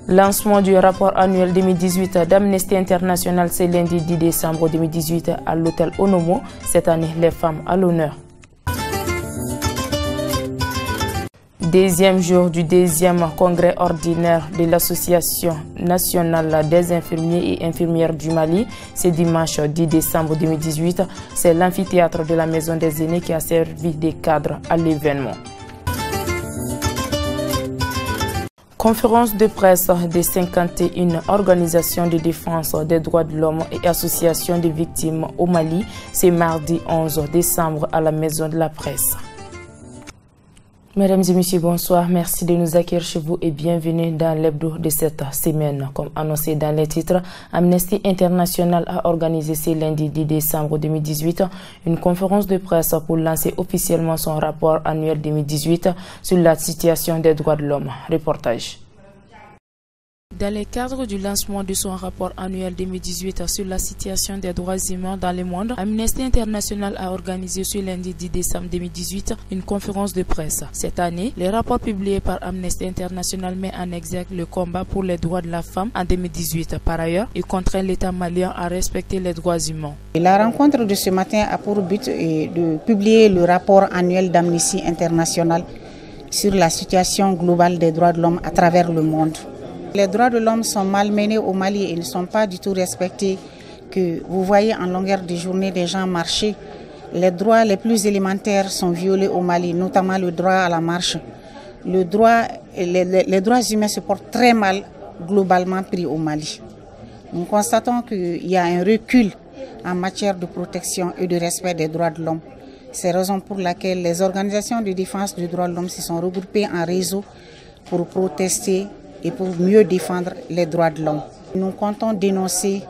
Lancement du rapport annuel 2018 d'Amnesty International, c'est lundi 10 décembre 2018 à l'hôtel Onomo. Cette année, les femmes à l'honneur. Deuxième jour du deuxième congrès ordinaire de l'Association nationale des infirmiers et infirmières du Mali. C'est dimanche 10 décembre 2018. C'est l'amphithéâtre de la Maison des Aînés qui a servi de cadre à l'événement. Conférence de presse des 51 organisations de défense des droits de l'homme et associations de victimes au Mali. C'est mardi 11 décembre à la Maison de la Presse. Mesdames et messieurs, bonsoir. Merci de nous accueillir chez vous et bienvenue dans l'hebdo de cette semaine. Comme annoncé dans les titres, Amnesty International a organisé ce lundi 10 décembre 2018 une conférence de presse pour lancer officiellement son rapport annuel 2018 sur la situation des droits de l'homme. Reportage. Dans le cadre du lancement de son rapport annuel 2018 sur la situation des droits humains dans le monde, Amnesty International a organisé ce lundi 10 décembre 2018 une conférence de presse. Cette année, le rapport publié par Amnesty International met en exergue le combat pour les droits de la femme en 2018. Par ailleurs, il contraint l'État malien à respecter les droits humains. La rencontre de ce matin a pour but de publier le rapport annuel d'Amnesty International sur la situation globale des droits de l'homme à travers le monde. Les droits de l'homme sont malmenés au Mali et ne sont pas du tout respectés. Que vous voyez en longueur de journée des gens marcher. Les droits les plus élémentaires sont violés au Mali, notamment le droit à la marche. Les droits humains se portent très mal globalement pris au Mali. Nous constatons qu'il y a un recul en matière de protection et de respect des droits de l'homme. C'est la raison pour laquelle les organisations de défense des droits de l'homme se sont regroupées en réseau pour protester et pour mieux défendre les droits de l'homme. Nous comptons dénoncer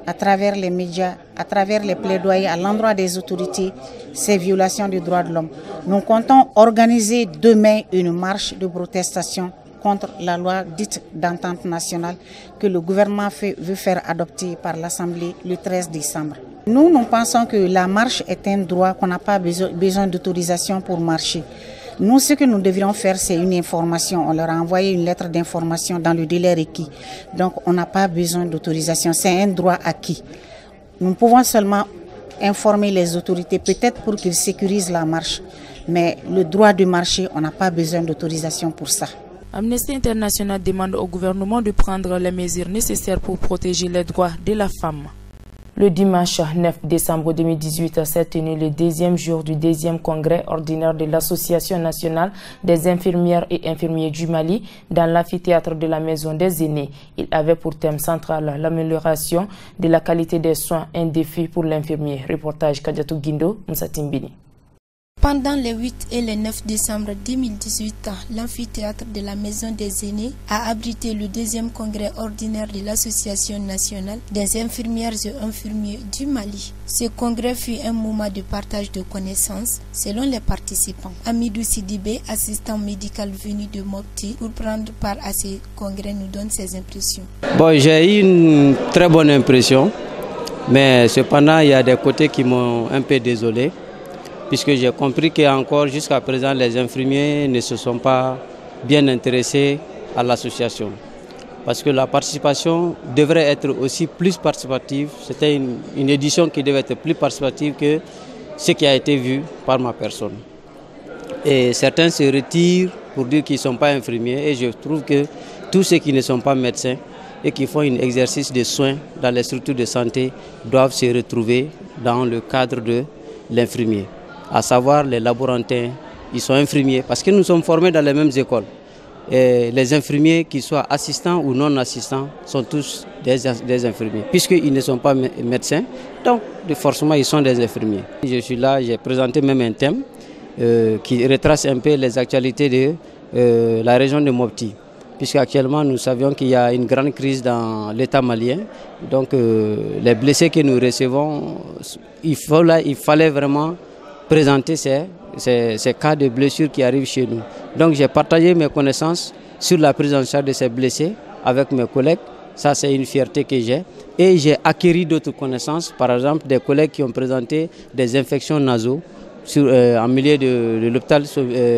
à travers les médias, à travers les plaidoyers à l'endroit des autorités, ces violations des droits de l'homme. Nous comptons organiser demain une marche de protestation contre la loi dite d'entente nationale que le gouvernement veut faire adopter par l'Assemblée le 13 décembre. Nous pensons que la marche est un droit, qu'on n'a pas besoin d'autorisation pour marcher. Nous, ce que nous devrions faire, c'est une information. On leur a envoyé une lettre d'information dans le délai requis. Donc, on n'a pas besoin d'autorisation. C'est un droit acquis. Nous pouvons seulement informer les autorités, peut-être pour qu'ils sécurisent la marche. Mais le droit de marcher, on n'a pas besoin d'autorisation pour ça. Amnesty International demande au gouvernement de prendre les mesures nécessaires pour protéger les droits de la femme. Le dimanche 9 décembre 2018 s'est tenu le deuxième jour du deuxième congrès ordinaire de l'Association nationale des infirmières et infirmiers du Mali dans l'amphithéâtre de la Maison des Aînés. Il avait pour thème central l'amélioration de la qualité des soins, un défi pour l'infirmier. Reportage Kadiatou Guindo, Moussa Timbini. Pendant les 8 et les 9 décembre 2018, l'amphithéâtre de la Maison des Aînés a abrité le deuxième congrès ordinaire de l'Association nationale des infirmières et infirmiers du Mali. Ce congrès fut un moment de partage de connaissances selon les participants. Amidou Sidibé, assistant médical venu de Mopti pour prendre part à ce congrès, nous donne ses impressions. J'ai eu une très bonne impression, mais cependant il y a des côtés qui m'ont un peu désolé, puisque j'ai compris qu'encore jusqu'à présent, les infirmiers ne se sont pas bien intéressés à l'association. Parce que la participation devrait être aussi plus participative. C'était une édition qui devait être plus participative que ce qui a été vu par ma personne. Et certains se retirent pour dire qu'ils ne sont pas infirmiers. Et je trouve que tous ceux qui ne sont pas médecins et qui font un exercice de soins dans les structures de santé doivent se retrouver dans le cadre de l'infirmier. À savoir les laborantins, ils sont infirmiers parce que nous sommes formés dans les mêmes écoles. Et les infirmiers, qu'ils soient assistants ou non assistants, sont tous des infirmiers. Puisqu'ils ne sont pas médecins, donc forcément ils sont des infirmiers. Je suis là, j'ai présenté même un thème qui retrace un peu les actualités de la région de Mopti. Puisqu'actuellement nous savions qu'il y a une grande crise dans l'État malien. Donc les blessés que nous recevons, il fallait vraiment présenter ces cas de blessures qui arrivent chez nous. Donc j'ai partagé mes connaissances sur la prise en charge de ces blessés avec mes collègues. Ça, c'est une fierté que j'ai. Et j'ai acquis d'autres connaissances, par exemple des collègues qui ont présenté des infections nasaux en milieu de l'hôpital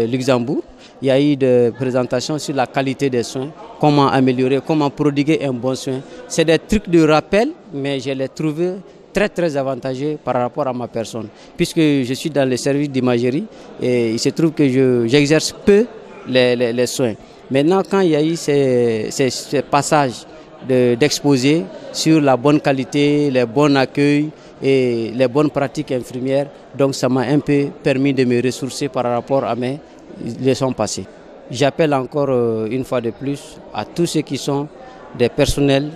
Luxembourg. il y a eu des présentations sur la qualité des soins, comment améliorer, comment prodiguer un bon soin. C'est des trucs de rappel, mais je les trouve très avantageux par rapport à ma personne. Puisque je suis dans les services d'imagerie et il se trouve que j'exerce peu les soins. Maintenant, quand il y a eu ces passages d'exposer sur la bonne qualité, les bons accueils et les bonnes pratiques infirmières, donc ça m'a un peu permis de me ressourcer par rapport à mes leçons passées. J'appelle encore une fois de plus à tous ceux qui sont des personnels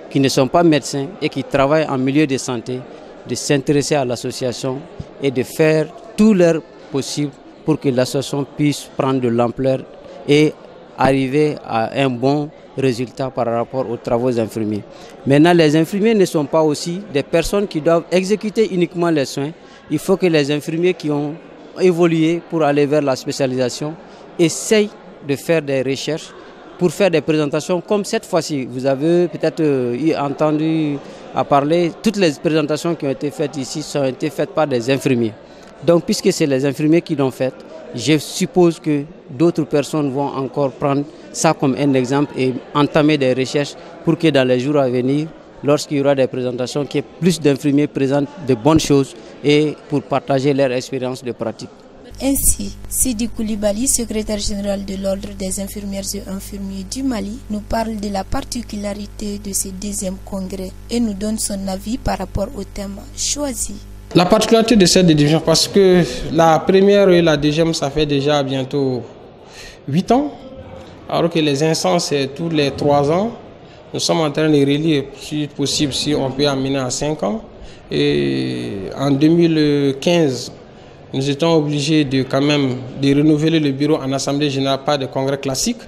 qui ne sont pas médecins et qui travaillent en milieu de santé, de s'intéresser à l'association et de faire tout leur possible pour que l'association puisse prendre de l'ampleur et arriver à un bon résultat par rapport aux travaux infirmiers. Maintenant, les infirmiers ne sont pas aussi des personnes qui doivent exécuter uniquement les soins. Il faut que les infirmiers qui ont évolué pour aller vers la spécialisation essayent de faire des recherches pour faire des présentations comme cette fois-ci. Vous avez peut-être entendu à parler, toutes les présentations qui ont été faites ici ont été faites par des infirmiers. Donc, puisque c'est les infirmiers qui l'ont fait, je suppose que d'autres personnes vont encore prendre ça comme un exemple et entamer des recherches pour que dans les jours à venir, lorsqu'il y aura des présentations, qu'il y ait plus d'infirmiers présentent de bonnes choses et pour partager leur expérience de pratique. Ainsi, Sidi Koulibaly, secrétaire général de l'Ordre des infirmières et infirmiers du Mali, nous parle de la particularité de ce deuxième congrès et nous donne son avis par rapport au thème choisi. La particularité de cette édition, parce que la première et la deuxième, ça fait déjà bientôt 8 ans, alors que les instances, c'est tous les 3 ans. Nous sommes en train de relier, si possible, si on peut amener à 5 ans. Et en 2015, nous étions obligés de quand même de renouveler le bureau en assemblée générale par des congrès classiques.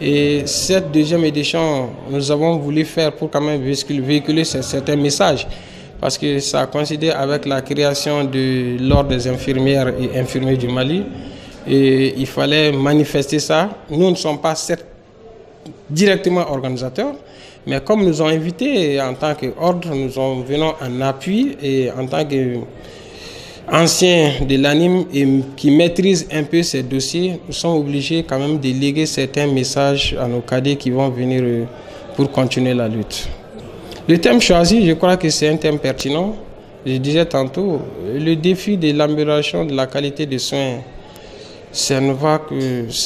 Et cette deuxième édition, nous avons voulu faire pour quand même véhiculer certains messages. Parce que ça coïncidait avec la création de l'Ordre des infirmières et infirmiers du Mali. Et il fallait manifester ça. Nous ne sommes pas directement organisateurs, mais comme nous ont invités en tant qu'ordre, nous venons en appui et en tant qu'anciens de l'ANIM et qui maîtrisent un peu ces dossiers, nous sommes obligés quand même de léguer certains messages à nos cadets qui vont venir pour continuer la lutte. Le thème choisi, je crois que c'est un thème pertinent. Je disais tantôt, le défi de l'amélioration de la qualité des soins, ce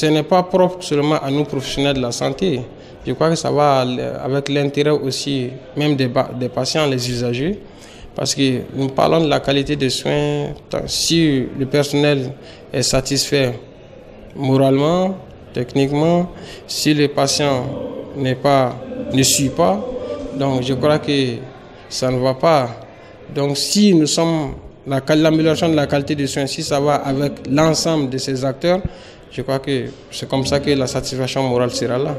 n'est pas propre seulement à nous professionnels de la santé. Je crois que ça va avec l'intérêt aussi même des patients, les usagers. Parce que nous parlons de la qualité des soins, si le personnel est satisfait moralement, techniquement, si le patient ne suit pas, donc je crois que ça ne va pas. Donc si nous sommes l'amélioration de la qualité des soins, si ça va avec l'ensemble de ces acteurs, je crois que c'est comme ça que la satisfaction morale sera là.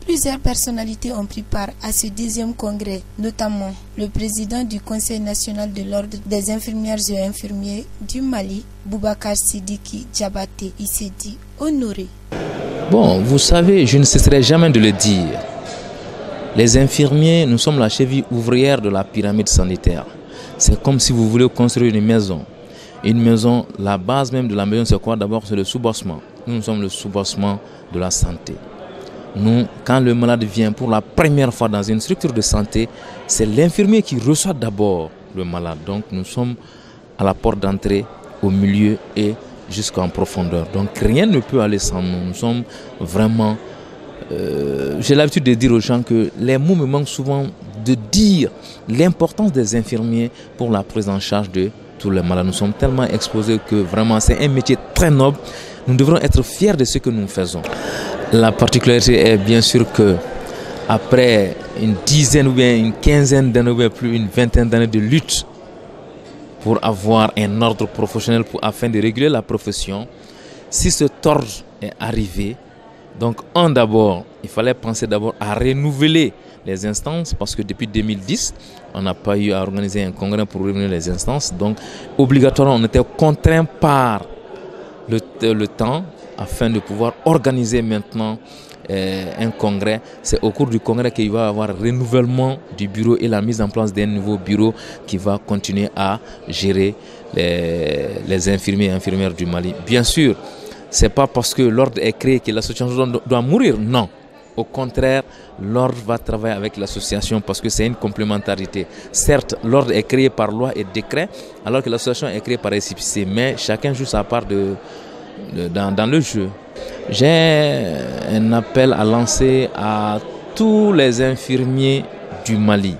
Plusieurs personnalités ont pris part à ce deuxième congrès, notamment le président du Conseil national de l'Ordre des infirmières et infirmiers du Mali, Boubacar Sidiki Diabaté. Il s'est dit honoré. Bon, vous savez, je ne cesserai jamais de le dire. Les infirmiers, nous sommes la cheville ouvrière de la pyramide sanitaire. C'est comme si vous voulez construire une maison. Une maison, la base même de la maison, c'est quoi? D'abord, c'est le soubassement. Nous sommes le soubassement de la santé. Nous, quand le malade vient pour la première fois dans une structure de santé, c'est l'infirmier qui reçoit d'abord le malade. Donc nous sommes à la porte d'entrée, au milieu et jusqu'en profondeur. Donc rien ne peut aller sans nous. Nous sommes vraiment... j'ai l'habitude de dire aux gens que les mots me manquent souvent de dire l'importance des infirmiers pour la prise en charge de tous les malades. Nous sommes tellement exposés que vraiment c'est un métier très noble. Nous devrons être fiers de ce que nous faisons. La particularité est bien sûr que après une dizaine ou bien une quinzaine d'années ou bien plus une vingtaine d'années de lutte pour avoir un ordre professionnel afin de réguler la profession, si cet ordre est arrivé, donc d'abord, il fallait penser d'abord à renouveler les instances parce que depuis 2010, on n'a pas eu à organiser un congrès pour renouveler les instances. Donc obligatoirement, on était contraint par le temps afin de pouvoir organiser maintenant un congrès. C'est au cours du congrès qu'il va y avoir renouvellement du bureau et la mise en place d'un nouveau bureau qui va continuer à gérer les infirmiers et infirmières du Mali. Bien sûr, C'est pas parce que l'ordre est créé que l'association doit mourir, non. Au contraire, l'ordre va travailler avec l'association parce que c'est une complémentarité. Certes, l'ordre est créé par loi et décret, alors que l'association est créée par récépissé, mais chacun joue sa part dans le jeu. J'ai un appel à lancer à tous les infirmiers du Mali,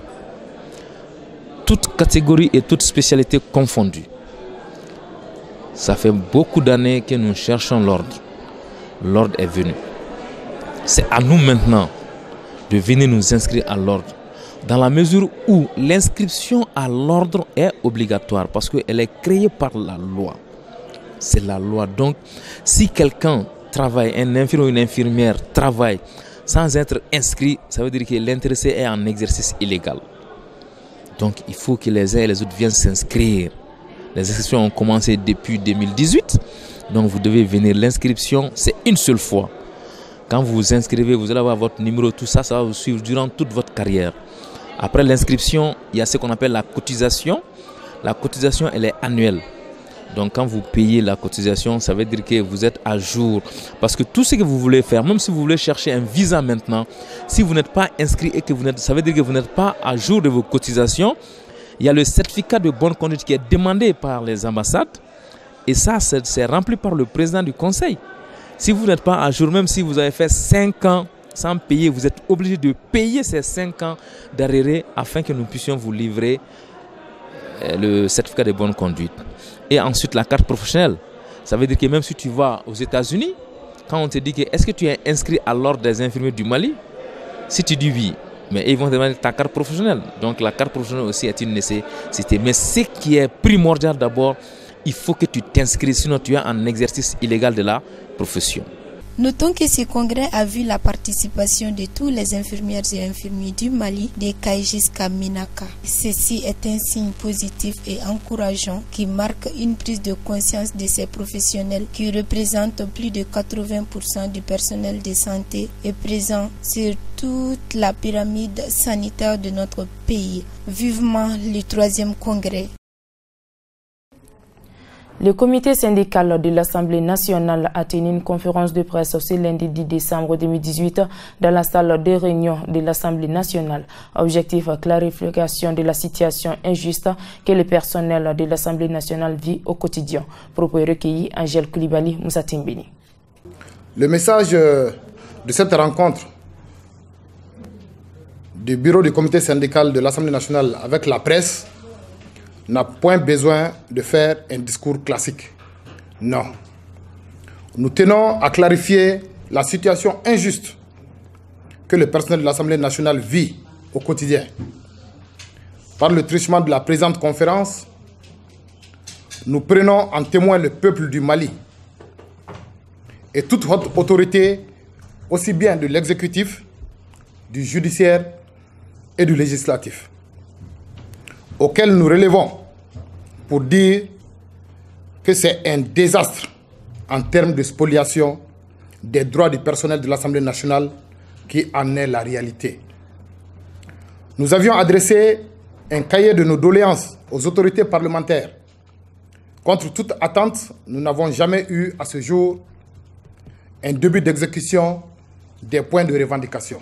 toutes catégories et toutes spécialités confondues. Ça fait beaucoup d'années que nous cherchons l'ordre. L'ordre est venu. C'est à nous maintenant de venir nous inscrire à l'ordre, dans la mesure où l'inscription à l'ordre est obligatoire parce qu'elle est créée par la loi. C'est la loi. Donc, si quelqu'un travaille, un infirmier ou une infirmière travaille sans être inscrit, ça veut dire que l'intéressé est en exercice illégal. Donc, il faut que les uns et les autres viennent s'inscrire. Les inscriptions ont commencé depuis 2018. Donc, vous devez venir. L'inscription, c'est une seule fois. Quand vous vous inscrivez, vous allez avoir votre numéro, tout ça, ça va vous suivre durant toute votre carrière. Après l'inscription, il y a ce qu'on appelle la cotisation. La cotisation, elle est annuelle. Donc quand vous payez la cotisation, ça veut dire que vous êtes à jour. Parce que tout ce que vous voulez faire, même si vous voulez chercher un visa maintenant, si vous n'êtes pas inscrit et que ça veut dire que vous n'êtes pas à jour de vos cotisations, il y a le certificat de bonne conduite qui est demandé par les ambassades. Et ça, c'est rempli par le président du conseil. Si vous n'êtes pas à jour, même si vous avez fait 5 ans sans payer, vous êtes obligé de payer ces 5 ans d'arrêt afin que nous puissions vous livrer le certificat de bonne conduite. Et ensuite, la carte professionnelle. Ça veut dire que même si tu vas aux États-Unis, quand on te dit que est-ce que tu es inscrit à l'ordre des infirmiers du Mali, si tu dis oui, mais ils vont te demander ta carte professionnelle. Donc la carte professionnelle aussi est une nécessité. Mais ce qui est primordial d'abord, il faut que tu t'inscris, sinon tu es en exercice illégal de la profession. Notons que ce congrès a vu la participation de tous les infirmières et infirmiers du Mali, des Cailles jusqu'à Ménaka. Ceci est un signe positif et encourageant qui marque une prise de conscience de ces professionnels qui représentent plus de 80% du personnel de santé et présent sur toute la pyramide sanitaire de notre pays. Vivement le 3e congrès. Le comité syndical de l'Assemblée nationale a tenu une conférence de presse ce lundi 10 décembre 2018 dans la salle de réunion de l'Assemblée nationale. Objectif, clarification de la situation injuste que le personnel de l'Assemblée nationale vit au quotidien. Propos recueillis, Angèle Koulibaly, Moussa Timbini. Le message de cette rencontre du bureau du comité syndical de l'Assemblée nationale avec la presse n'a point besoin de faire un discours classique. Non. Nous tenons à clarifier la situation injuste que le personnel de l'Assemblée nationale vit au quotidien. Par le truchement de la présente conférence, nous prenons en témoin le peuple du Mali et toute haute autorité, aussi bien de l'exécutif, du judiciaire et du législatif, auquel nous relevons pour dire que c'est un désastre en termes de spoliation des droits du personnel de l'Assemblée nationale qui en est la réalité. Nous avions adressé un cahier de nos doléances aux autorités parlementaires. Contre toute attente, nous n'avons jamais eu à ce jour un début d'exécution des points de revendication.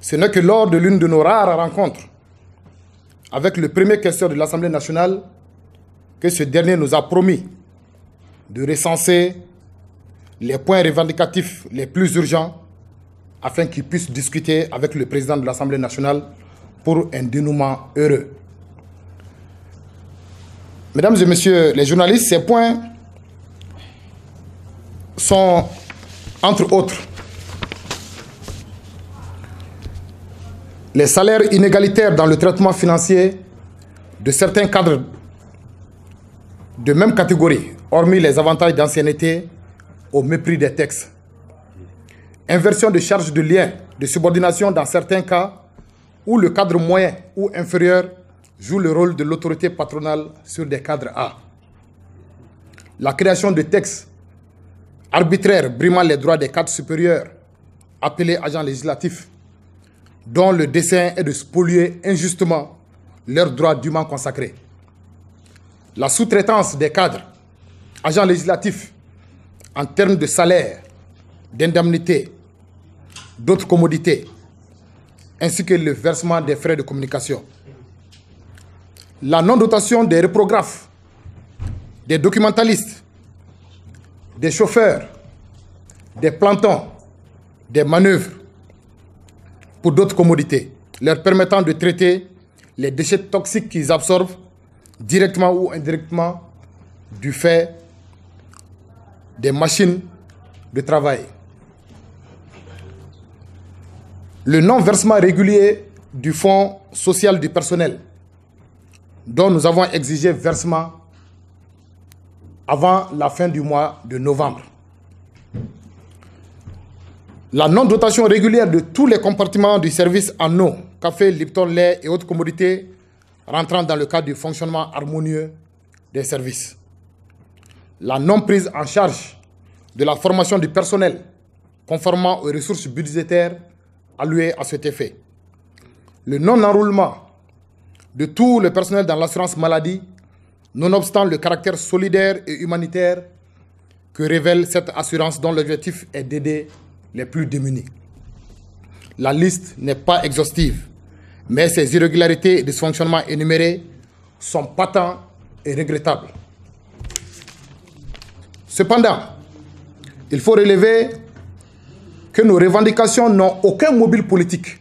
Ce n'est que lors de l'une de nos rares rencontres avec le premier questeur de l'Assemblée nationale que ce dernier nous a promis de recenser les points revendicatifs les plus urgents afin qu'il puisse discuter avec le président de l'Assemblée nationale pour un dénouement heureux. Mesdames et messieurs les journalistes, ces points sont, entre autres, les salaires inégalitaires dans le traitement financier de certains cadres de même catégorie, hormis les avantages d'ancienneté, au mépris des textes. Inversion de charges de lien, de subordination dans certains cas, où le cadre moyen ou inférieur joue le rôle de l'autorité patronale sur des cadres A. La création de textes arbitraires brimant les droits des cadres supérieurs, appelés agents législatifs, dont le dessein est de spolier injustement leurs droits dûment consacrés. La sous-traitance des cadres, agents législatifs, en termes de salaire, d'indemnité, d'autres commodités, ainsi que le versement des frais de communication. La non-dotation des reprographes, des documentalistes, des chauffeurs, des plantons, des manœuvres pour d'autres commodités, leur permettant de traiter les déchets toxiques qu'ils absorbent directement ou indirectement du fait des machines de travail. Le non-versement régulier du Fonds social du personnel, dont nous avons exigé versement avant la fin du mois de novembre. La non-dotation régulière de tous les compartiments du service en eau, café, Lipton, lait et autres commodités rentrant dans le cadre du fonctionnement harmonieux des services. La non-prise en charge de la formation du personnel conformément aux ressources budgétaires allouées à cet effet. Le non-enroulement de tout le personnel dans l'assurance maladie, nonobstant le caractère solidaire et humanitaire que révèle cette assurance dont l'objectif est d'aider les plus démunis. La liste n'est pas exhaustive, mais ces irrégularités et dysfonctionnements énumérés sont patents et regrettables. Cependant, il faut relever que nos revendications n'ont aucun mobile politique.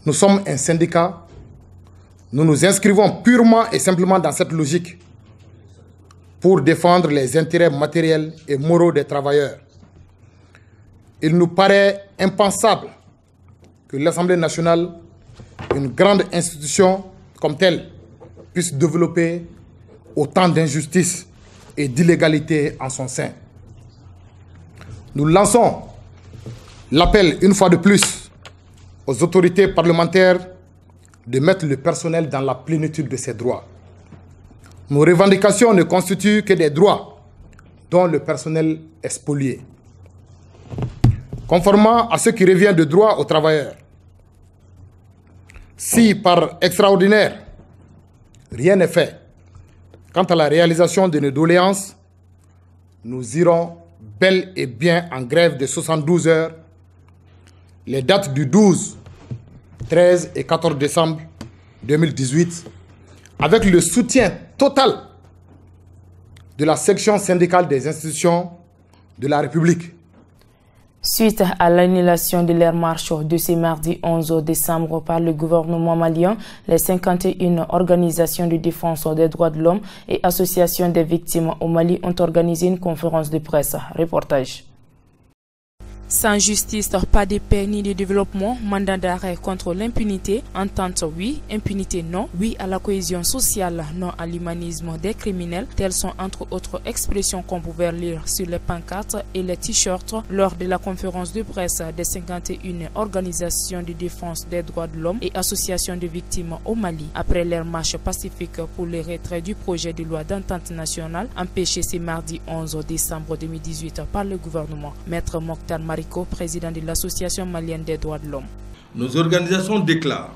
Nous sommes un syndicat, nous nous inscrivons purement et simplement dans cette logique pour défendre les intérêts matériels et moraux des travailleurs. Il nous paraît impensable que l'Assemblée nationale, une grande institution comme telle, puisse développer autant d'injustices et d'illégalités en son sein. Nous lançons l'appel une fois de plus aux autorités parlementaires de mettre le personnel dans la plénitude de ses droits. Nos revendications ne constituent que des droits dont le personnel est spolié. Conformément à ce qui revient de droit aux travailleurs, si par extraordinaire, rien n'est fait quant à la réalisation de nos doléances, nous irons bel et bien en grève de 72 heures, les dates du 12, 13 et 14 décembre 2018, avec le soutien total de la section syndicale des institutions de la République. Suite à l'annulation de leur marche de ce mardi 11 décembre par le gouvernement malien, les 51 organisations de défense des droits de l'homme et associations des victimes au Mali ont organisé une conférence de presse. Reportage. Sans justice, pas de paix ni de développement, mandat d'arrêt contre l'impunité, entente oui, impunité non, oui à la cohésion sociale, non à l'humanisme des criminels, telles sont entre autres expressions qu'on pouvait lire sur les pancartes et les t-shirts lors de la conférence de presse des 51 organisations de défense des droits de l'homme et associations de victimes au Mali, après leur marche pacifique pour le retrait du projet de loi d'entente nationale empêché ce mardi 11 décembre 2018 par le gouvernement. Maître Mokhtar Mariko, président de l'Association malienne des droits de l'homme. Nos organisations déclarent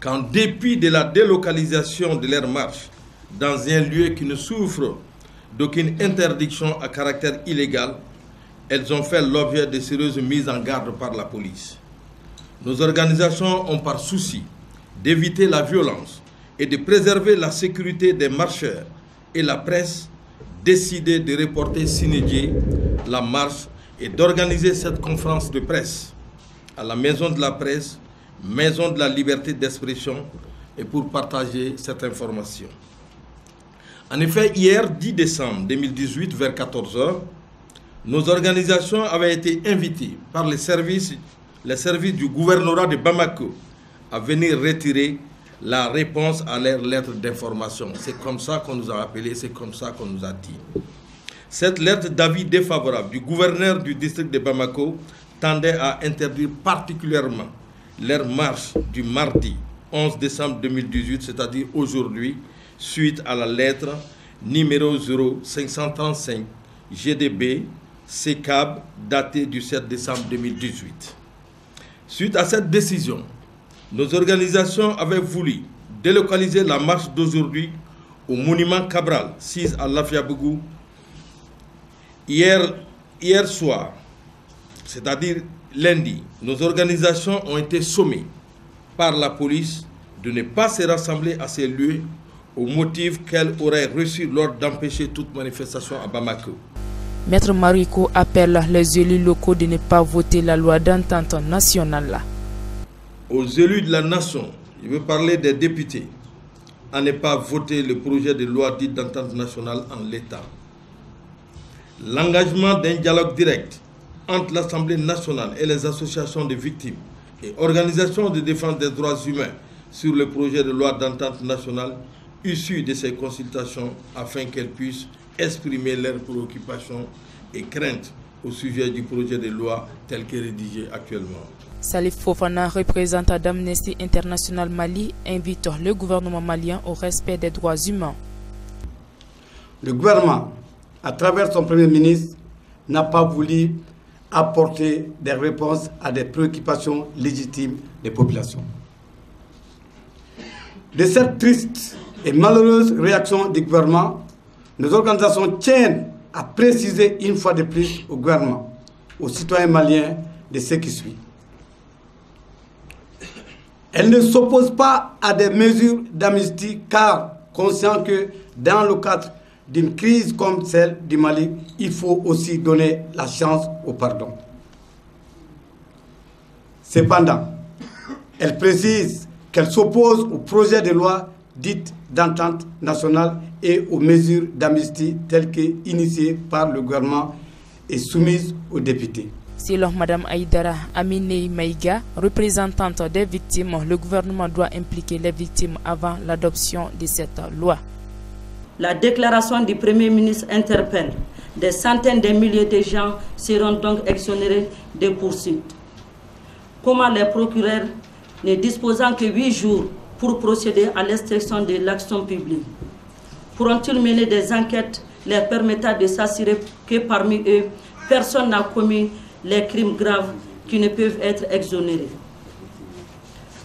qu'en dépit de la délocalisation de leur marche dans un lieu qui ne souffre d'aucune interdiction à caractère illégal, elles ont fait l'objet de sérieuses mises en garde par la police. Nos organisations ont par souci d'éviter la violence et de préserver la sécurité des marcheurs et la presse décidé de reporter sine die la marche et d'organiser cette conférence de presse à la Maison de la Presse, Maison de la Liberté d'Expression, et pour partager cette information. En effet, hier, 10 décembre 2018, vers 14 h, nos organisations avaient été invitées par les services du gouvernorat de Bamako à venir retirer la réponse à leur lettre d'information. C'est comme ça qu'on nous a appelés, c'est comme ça qu'on nous a dit. Cette lettre d'avis défavorable du gouverneur du district de Bamako tendait à interdire particulièrement leur marche du mardi 11 décembre 2018, c'est-à-dire aujourd'hui, suite à la lettre numéro 0535 GDB CCAB datée du 7 décembre 2018. Suite à cette décision, nos organisations avaient voulu délocaliser la marche d'aujourd'hui au monument Cabral, 6 à Lafiabougou, Hier soir, c'est-à-dire lundi, nos organisations ont été sommées par la police de ne pas se rassembler à ces lieux au motif qu'elles auraient reçu l'ordre d'empêcher toute manifestation à Bamako. Maître Mariko appelle les élus locaux de ne pas voter la loi d'entente nationale. Aux élus de la nation, je veux parler des députés, à ne pas voter le projet de loi dite d'entente nationale en l'état. L'engagement d'un dialogue direct entre l'Assemblée nationale et les associations de victimes et organisations de défense des droits humains sur le projet de loi d'entente nationale issu de ces consultations afin qu'elles puissent exprimer leurs préoccupations et craintes au sujet du projet de loi tel que rédigé actuellement. Salif Fofana, représentant d'Amnesty International Mali, invite le gouvernement malien au respect des droits humains. Le gouvernement, à travers son Premier ministre, n'a pas voulu apporter des réponses à des préoccupations légitimes des populations. De cette triste et malheureuse réaction du gouvernement, nos organisations tiennent à préciser une fois de plus au gouvernement, aux citoyens maliens, de ce qui suit. Elle ne s'oppose pas à des mesures d'amnistie car conscient que dans le cadre d'une crise comme celle du Mali, il faut aussi donner la chance au pardon. Cependant, elle précise qu'elle s'oppose au projet de loi dite d'entente nationale et aux mesures d'amnistie telles qu'initiées par le gouvernement et soumises aux députés. Selon Mme Aïdara Aminei Maïga, représentante des victimes, le gouvernement doit impliquer les victimes avant l'adoption de cette loi. La déclaration du Premier ministre interpelle. Des centaines de milliers de gens seront donc exonérés des poursuites. Comment les procureurs, ne disposant que 8 jours pour procéder à l'extinction de l'action publique, pourront-ils mener des enquêtes leur permettant de s'assurer que parmi eux, personne n'a commis les crimes graves qui ne peuvent être exonérés?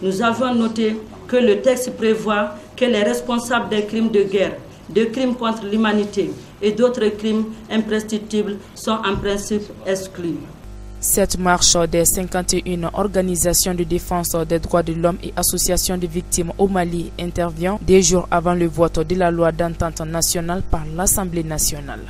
Nous avons noté que le texte prévoit que les responsables des crimes de guerre, de crimes contre l'humanité et d'autres crimes imprescriptibles sont en principe exclus. Cette marche des 51 organisations de défense des droits de l'homme et associations de victimes au Mali intervient des jours avant le vote de la loi d'entente nationale par l'Assemblée nationale.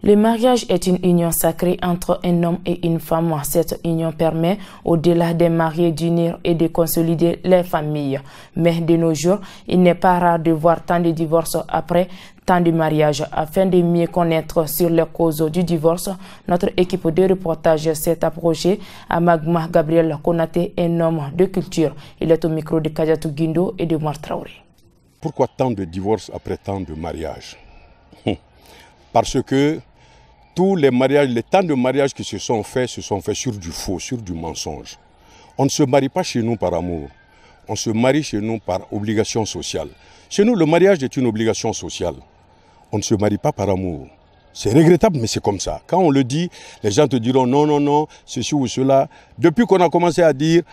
Le mariage est une union sacrée entre un homme et une femme. Cette union permet, au-delà des mariés, d'unir et de consolider les familles. Mais de nos jours, il n'est pas rare de voir tant de divorces après tant de mariages. Afin de mieux connaître sur les causes du divorce, notre équipe de reportage s'est approchée à Magma Gabriel Konaté, un homme de culture. Il est au micro de Kadiatou Guindo et de Omar Traoré. Pourquoi tant de divorces après tant de mariages? Parce que tous les mariages, les temps de mariage qui se sont faits sur du faux, sur du mensonge. On ne se marie pas chez nous par amour. On se marie chez nous par obligation sociale. Chez nous, le mariage est une obligation sociale. On ne se marie pas par amour. C'est regrettable, mais c'est comme ça. Quand on le dit, les gens te diront non, non, non, ceci ou cela. Depuis qu'on a commencé à dire,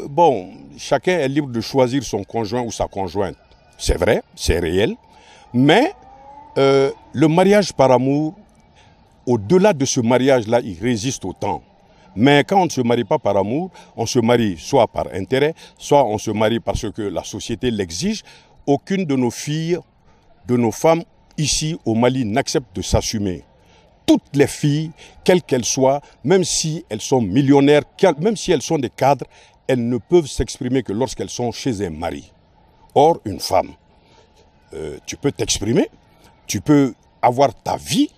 bon, chacun est libre de choisir son conjoint ou sa conjointe. C'est vrai, c'est réel. Mais le mariage par amour, au-delà de ce mariage-là, il résiste au temps. Mais quand on ne se marie pas par amour, on se marie soit par intérêt, soit on se marie parce que la société l'exige. Aucune de nos filles, de nos femmes ici au Mali n'accepte de s'assumer. Toutes les filles, quelles qu'elles soient, même si elles sont millionnaires, même si elles sont des cadres, elles ne peuvent s'exprimer que lorsqu'elles sont chez un mari. Or, une femme, tu peux t'exprimer, tu peux avoir ta vie,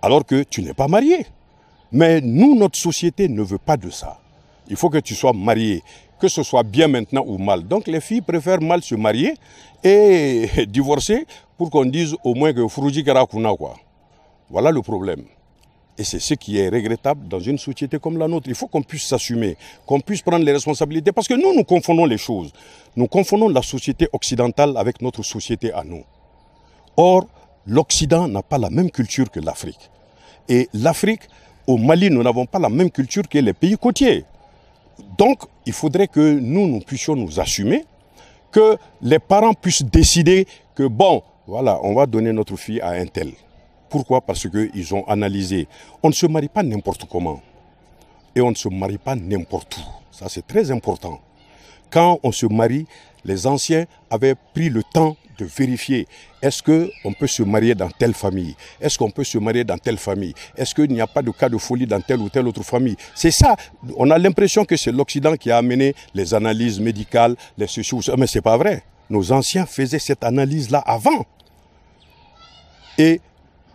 alors que tu n'es pas marié. Mais nous, notre société ne veut pas de ça. Il faut que tu sois marié, que ce soit bien maintenant ou mal. Donc les filles préfèrent mal se marier et divorcer pour qu'on dise au moins que Furuji Karakuna quoi. Voilà le problème. Et c'est ce qui est regrettable dans une société comme la nôtre. Il faut qu'on puisse s'assumer, qu'on puisse prendre les responsabilités. Parce que nous confondons les choses. Nous confondons la société occidentale avec notre société à nous. Or, l'Occident n'a pas la même culture que l'Afrique. Et l'Afrique, au Mali, nous n'avons pas la même culture que les pays côtiers. Donc, il faudrait que nous puissions nous assumer, que les parents puissent décider que, bon, voilà, on va donner notre fille à un tel. Pourquoi? Parce qu'ils ont analysé. On ne se marie pas n'importe comment. Et on ne se marie pas n'importe où. Ça, c'est très important. Quand on se marie, les anciens avaient pris le temps de vérifier. Est-ce qu'on peut se marier dans telle famille? Est-ce qu'on peut se marier dans telle famille? Est-ce qu'il n'y a pas de cas de folie dans telle ou telle autre famille? C'est ça. On a l'impression que c'est l'Occident qui a amené les analyses médicales, les ceci ou ça. Mais ce n'est pas vrai. Nos anciens faisaient cette analyse-là avant. Et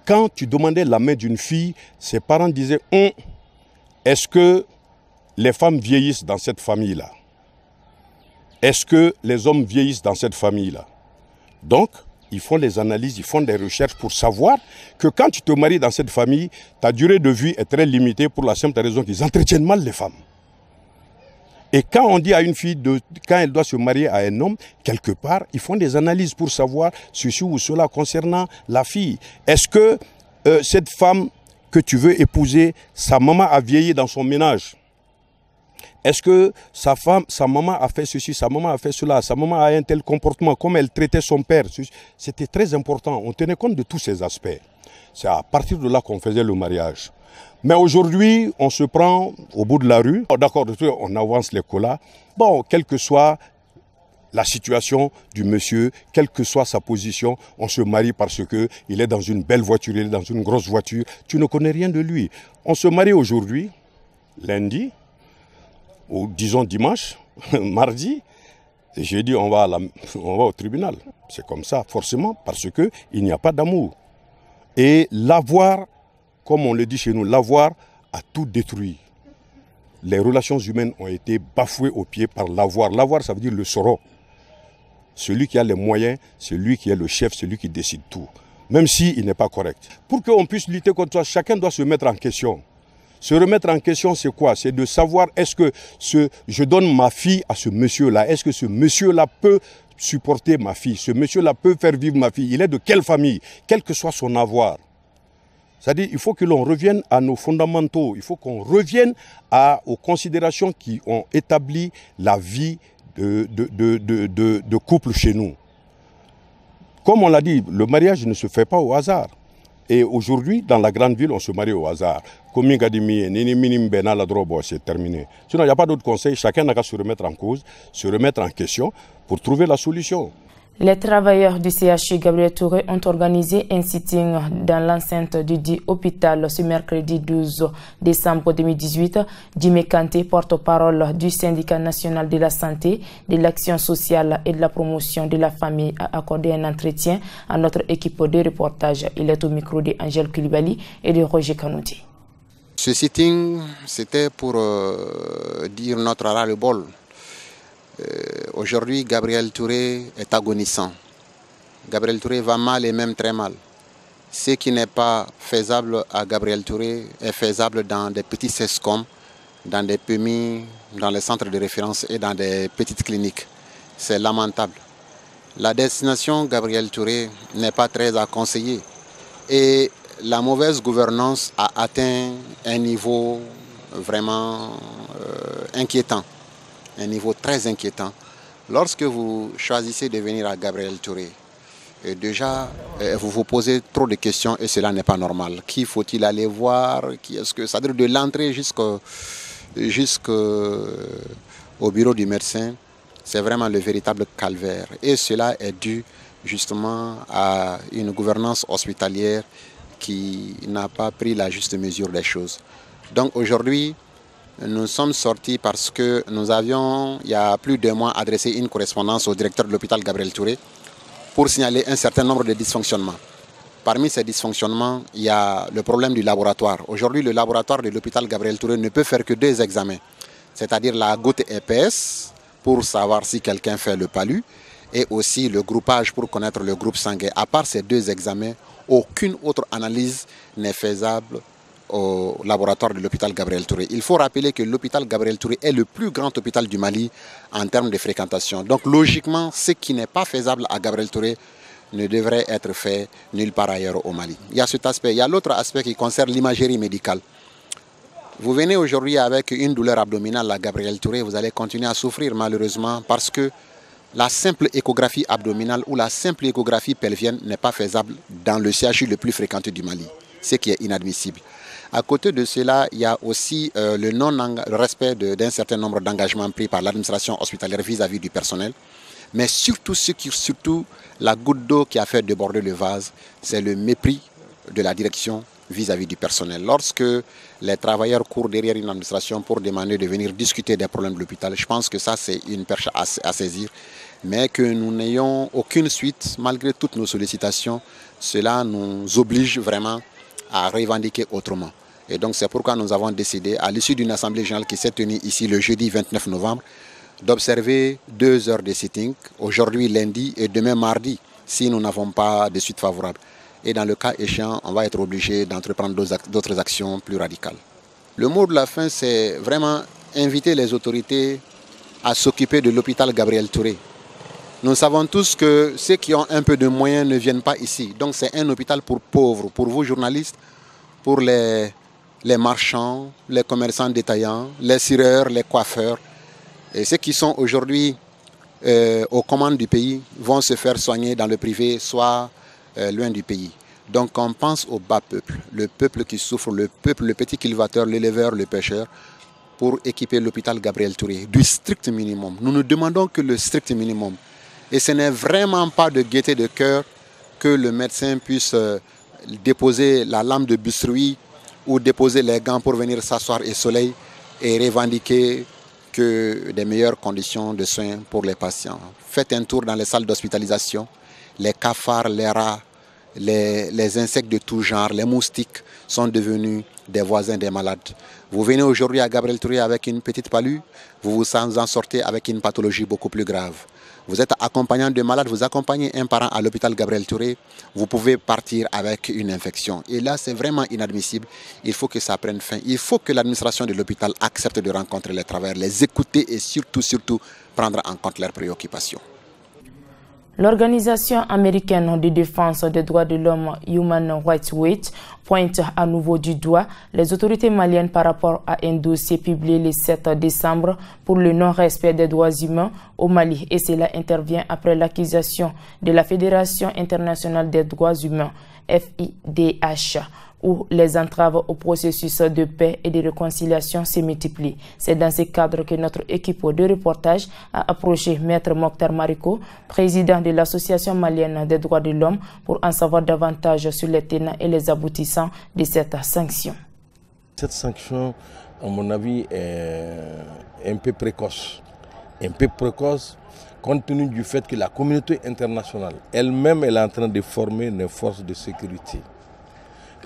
quand tu demandais la main d'une fille, ses parents disaient est-ce que les femmes vieillissent dans cette famille-là? Est-ce que les hommes vieillissent dans cette famille-là? Donc, ils font les analyses, ils font des recherches pour savoir que quand tu te maries dans cette famille, ta durée de vie est très limitée pour la simple raison qu'ils entretiennent mal les femmes. Et quand on dit à une fille, quand elle doit se marier à un homme, quelque part, ils font des analyses pour savoir ceci ou cela concernant la fille. Est-ce que cette femme que tu veux épouser, sa maman a vieilli dans son ménage? Est-ce que sa maman a fait ceci, sa maman a fait cela, sa maman a un tel comportement, comme elle traitait son père? C'était très important, on tenait compte de tous ces aspects. C'est à partir de là qu'on faisait le mariage. Mais aujourd'hui, on se prend au bout de la rue, d'accord, on avance les colas. Bon, quelle que soit la situation du monsieur, quelle que soit sa position, on se marie parce qu'il est dans une belle voiture, il est dans une grosse voiture. Tu ne connais rien de lui. On se marie aujourd'hui, lundi, ou disons dimanche, mardi, et jeudi on va au tribunal. C'est comme ça, forcément, parce qu'il n'y a pas d'amour. Et l'avoir, comme on le dit chez nous, l'avoir a tout détruit. Les relations humaines ont été bafouées au pied par l'avoir. L'avoir, ça veut dire le soro. Celui qui a les moyens, c'est lui qui est le chef, c'est lui qui décide tout. Même s'il n'est pas correct. Pour qu'on puisse lutter contre ça, chacun doit se mettre en question. Se remettre en question, c'est quoi? C'est de savoir, est-ce que je donne ma fille à ce monsieur-là? Est-ce que ce monsieur-là peut supporter ma fille? Ce monsieur-là peut faire vivre ma fille? Il est de quelle famille? Quel que soit son avoir. C'est-à-dire qu'il faut que l'on revienne à nos fondamentaux. Il faut qu'on revienne aux considérations qui ont établi la vie de couple chez nous. Comme on l'a dit, le mariage ne se fait pas au hasard. Et aujourd'hui, dans la grande ville, on se marie au hasard. C'est terminé. Sinon, il n'y a pas d'autre conseil. Chacun n'a qu'à se remettre en cause, se remettre en question pour trouver la solution. Les travailleurs du CHU Gabriel Touré ont organisé un sitting dans l'enceinte du dit hôpital ce mercredi 12 décembre 2018. Jimé Kanté, porte-parole du syndicat national de la santé, de l'action sociale et de la promotion de la famille, a accordé un entretien à notre équipe de reportage. Il est au micro d'Angèle Koulibaly et de Roger Kanoudi. Ce sitting, c'était pour dire notre ras-le-bol. Aujourd'hui, Gabriel Touré est agonissant. Gabriel Touré va mal et même très mal. Ce qui n'est pas faisable à Gabriel Touré est faisable dans des petits CESCOM, dans des PMI, dans les centres de référence et dans des petites cliniques. C'est lamentable. La destination Gabriel Touré n'est pas très à conseiller. Et la mauvaise gouvernance a atteint un niveau vraiment inquiétant. Un niveau très inquiétant. Lorsque vous choisissez de venir à Gabriel Touré, déjà, vous vous posez trop de questions et cela n'est pas normal. Qui faut-il aller voir? Ça veut dire de l'entrée jusqu'au bureau du médecin, c'est vraiment le véritable calvaire. Et cela est dû justement à une gouvernance hospitalière qui n'a pas pris la juste mesure des choses. Donc aujourd'hui, nous sommes sortis parce que nous avions, il y a plus d'un mois, adressé une correspondance au directeur de l'hôpital Gabriel Touré pour signaler un certain nombre de dysfonctionnements. Parmi ces dysfonctionnements, il y a le problème du laboratoire. Aujourd'hui, le laboratoire de l'hôpital Gabriel Touré ne peut faire que 2 examens, c'est-à-dire la goutte épaisse pour savoir si quelqu'un fait le palu et aussi le groupage pour connaître le groupe sanguin. À part ces 2 examens, aucune autre analyse n'est faisable au laboratoire de l'hôpital Gabriel Touré. Il faut rappeler que l'hôpital Gabriel Touré est le plus grand hôpital du Mali en termes de fréquentation. Donc logiquement, ce qui n'est pas faisable à Gabriel Touré ne devrait être fait nulle part ailleurs au Mali. Il y a cet aspect. Il y a l'autre aspect qui concerne l'imagerie médicale. Vous venez aujourd'hui avec une douleur abdominale à Gabriel Touré, vous allez continuer à souffrir malheureusement parce que la simple échographie abdominale ou la simple échographie pelvienne n'est pas faisable dans le CHU le plus fréquenté du Mali, ce qui est inadmissible. À côté de cela, il y a aussi le non-respect d'un certain nombre d'engagements pris par l'administration hospitalière vis-à-vis du personnel. Mais surtout, la goutte d'eau qui a fait déborder le vase, c'est le mépris de la direction vis-à-vis du personnel. Lorsque les travailleurs courent derrière une administration pour demander de venir discuter des problèmes de l'hôpital, je pense que ça c'est une perche à saisir. Mais que nous n'ayons aucune suite, malgré toutes nos sollicitations, cela nous oblige vraiment à revendiquer autrement. Et donc c'est pourquoi nous avons décidé, à l'issue d'une assemblée générale qui s'est tenue ici le jeudi 29 novembre, d'observer 2 heures de sitting, aujourd'hui lundi et demain mardi, si nous n'avons pas de suite favorable. Et dans le cas échéant, on va être obligé d'entreprendre d'autres actions plus radicales. Le mot de la fin, c'est vraiment inviter les autorités à s'occuper de l'hôpital Gabriel Touré. Nous savons tous que ceux qui ont un peu de moyens ne viennent pas ici. Donc c'est un hôpital pour pauvres, pour vous journalistes, pour les marchands, les commerçants détaillants, les cireurs, les coiffeurs. Et ceux qui sont aujourd'hui aux commandes du pays vont se faire soigner dans le privé, soit loin du pays. Donc on pense au bas peuple, le peuple qui souffre, le peuple, le petit cultivateur, l'éleveur, le pêcheur, pour équiper l'hôpital Gabriel Touré du strict minimum. Nous ne demandons que le strict minimum. Et ce n'est vraiment pas de gaieté de cœur que le médecin puisse déposer la lame de Busrui ou déposer les gants pour venir s'asseoir au soleil et revendiquer que des meilleures conditions de soins pour les patients. Faites un tour dans les salles d'hospitalisation. Les cafards, les rats, les insectes de tout genre, les moustiques sont devenus des voisins des malades. Vous venez aujourd'hui à Gabriel Touré avec une petite palue, vous vous en sortez avec une pathologie beaucoup plus grave. Vous êtes accompagnant de malades, vous accompagnez un parent à l'hôpital Gabriel Touré, vous pouvez partir avec une infection. Et là, c'est vraiment inadmissible. Il faut que ça prenne fin. Il faut que l'administration de l'hôpital accepte de rencontrer les travailleurs, les écouter et surtout prendre en compte leurs préoccupations. L'organisation américaine de défense des droits de l'homme Human Rights Watch pointe à nouveau du doigt les autorités maliennes par rapport à un dossier publié le 7 décembre pour le non-respect des droits humains au Mali. Et cela intervient après l'accusation de la Fédération internationale des droits humains, FIDH, où les entraves au processus de paix et de réconciliation se multiplient. C'est dans ce cadre que notre équipe de reportage a approché Maître Mokhtar Mariko, président de l'Association malienne des droits de l'homme, pour en savoir davantage sur les tenants et les aboutissants de cette sanction. Cette sanction, à mon avis, est un peu précoce. Un peu précoce compte tenu du fait que la communauté internationale elle-même est en train de former nos forces de sécurité.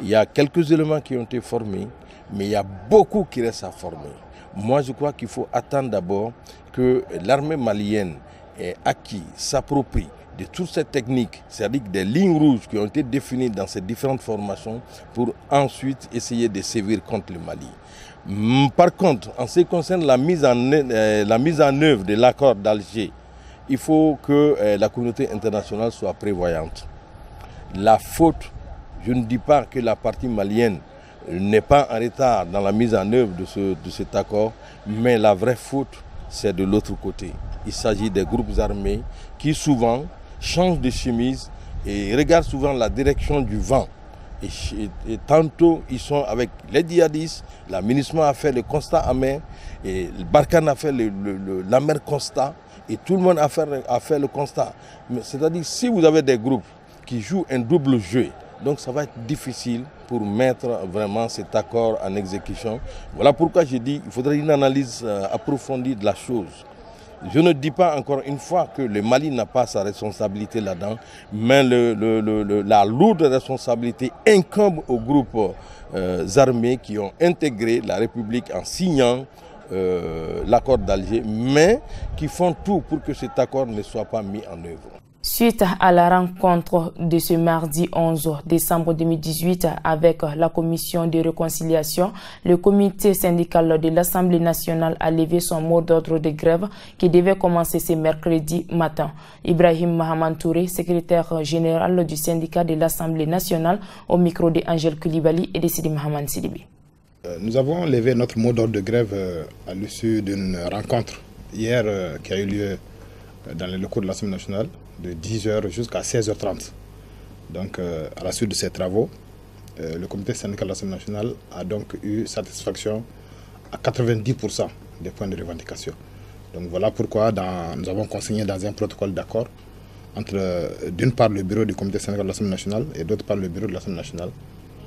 Il y a quelques éléments qui ont été formés, mais il y a beaucoup qui restent à former. Moi, je crois qu'il faut attendre d'abord que l'armée malienne ait acquis, s'approprie de toutes ces techniques, c'est-à-dire des lignes rouges qui ont été définies dans ces différentes formations pour ensuite essayer de sévir contre le Mali. Par contre, en ce qui concerne la mise en œuvre de l'accord d'Alger, il faut que la communauté internationale soit prévoyante. La faute, je ne dis pas que la partie malienne n'est pas en retard dans la mise en œuvre de cet accord, mais la vraie faute, c'est de l'autre côté. Il s'agit des groupes armés qui souvent changent de chemise et regardent souvent la direction du vent. Et tantôt, ils sont avec les djihadistes, l'administration a fait le constat amer, et Barkhane a fait l'amer constat, et tout le monde a fait le constat. C'est-à-dire, si vous avez des groupes qui jouent un double jeu, donc ça va être difficile pour mettre vraiment cet accord en exécution. Voilà pourquoi j'ai dit qu'il faudrait une analyse approfondie de la chose. Je ne dis pas encore une fois que le Mali n'a pas sa responsabilité là-dedans, mais la lourde responsabilité incombe aux groupes armés qui ont intégré la République en signant l'accord d'Alger, mais qui font tout pour que cet accord ne soit pas mis en œuvre. Suite à la rencontre de ce mardi 11 décembre 2018 avec la commission de réconciliation, le comité syndical de l'Assemblée nationale a levé son mot d'ordre de grève qui devait commencer ce mercredi matin. Ibrahim Mahaman Touré, secrétaire général du syndicat de l'Assemblée nationale, au micro de Angel Koulibaly et de Sidi Mahaman Sidibi. Nous avons levé notre mot d'ordre de grève à l'issue d'une rencontre hier qui a eu lieu dans les locaux de l'Assemblée nationale de 10h jusqu'à 16h30. Donc, à la suite de ces travaux, le comité syndical de l'Assemblée nationale a donc eu satisfaction à 90% des points de revendication. Donc voilà pourquoi nous avons consigné dans un protocole d'accord entre d'une part le bureau du comité syndical de l'Assemblée nationale et d'autre part le bureau de l'Assemblée nationale.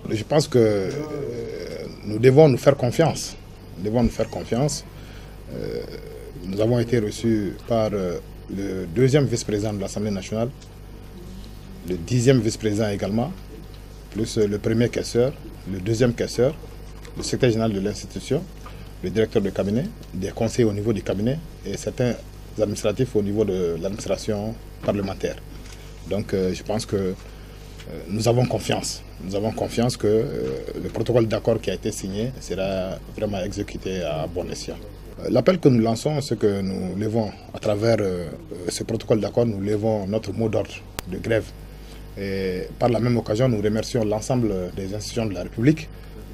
Je pense que nous devons nous faire confiance. Nous avons été reçus par le deuxième vice-président de l'Assemblée nationale, le 10e vice-président également, plus le premier caisseur, le deuxième caisseur, le secrétaire général de l'institution, le directeur de cabinet, des conseillers au niveau du cabinet et certains administratifs au niveau de l'administration parlementaire. Donc je pense que nous avons confiance. Nous avons confiance que le protocole d'accord qui a été signé sera vraiment exécuté à bon escient. L'appel que nous lançons, c'est que nous levons, à travers ce protocole d'accord, nous levons notre mot d'ordre de grève. Et par la même occasion, nous remercions l'ensemble des institutions de la République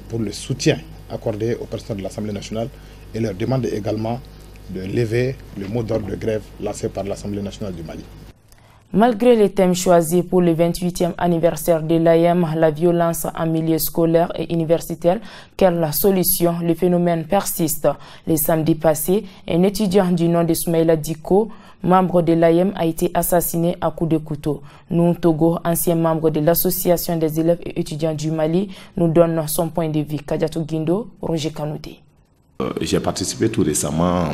pour le soutien accordé aux personnes de l'Assemblée nationale et leur demande également de lever le mot d'ordre de grève lancé par l'Assemblée nationale du Mali. Malgré les thèmes choisis pour le 28e anniversaire de l'AEM, la violence en milieu scolaire et universitaire, quelle solution? Le phénomène persiste. Le samedi passé, un étudiant du nom de Soumaïla Diko, membre de l'AEM, a été assassiné à coups de couteau. Nou Togo, ancien membre de l'Association des élèves et étudiants du Mali, nous donne son point de vue. Kadiatou Guindo, Roger Kanouté. J'ai participé tout récemment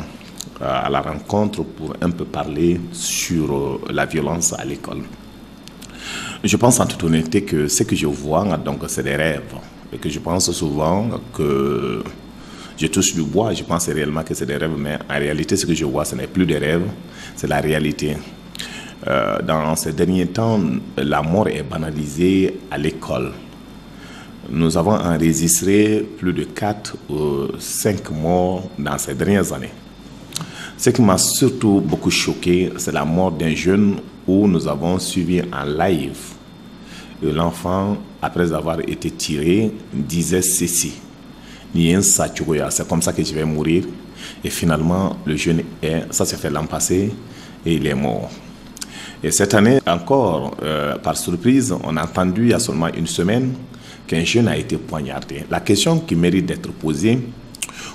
à la rencontre pour un peu parler sur la violence à l'école. Je pense en toute honnêteté que ce que je vois, donc, c'est des rêves. Et que je pense souvent que je touche du bois, je pense réellement que c'est des rêves, mais en réalité, ce que je vois, ce n'est plus des rêves, c'est la réalité. Dans ces derniers temps, la mort est banalisée à l'école. Nous avons enregistré plus de 4 ou 5 morts dans ces dernières années. Ce qui m'a surtout beaucoup choqué, c'est la mort d'un jeune où nous avons suivi en live. L'enfant, après avoir été tiré, disait ceci. C'est comme ça que je vais mourir. Et finalement, le jeune ça s'est fait l'an passé et il est mort. Et cette année encore, par surprise, on a entendu il y a seulement une semaine qu'un jeune a été poignardé. La question qui mérite d'être posée,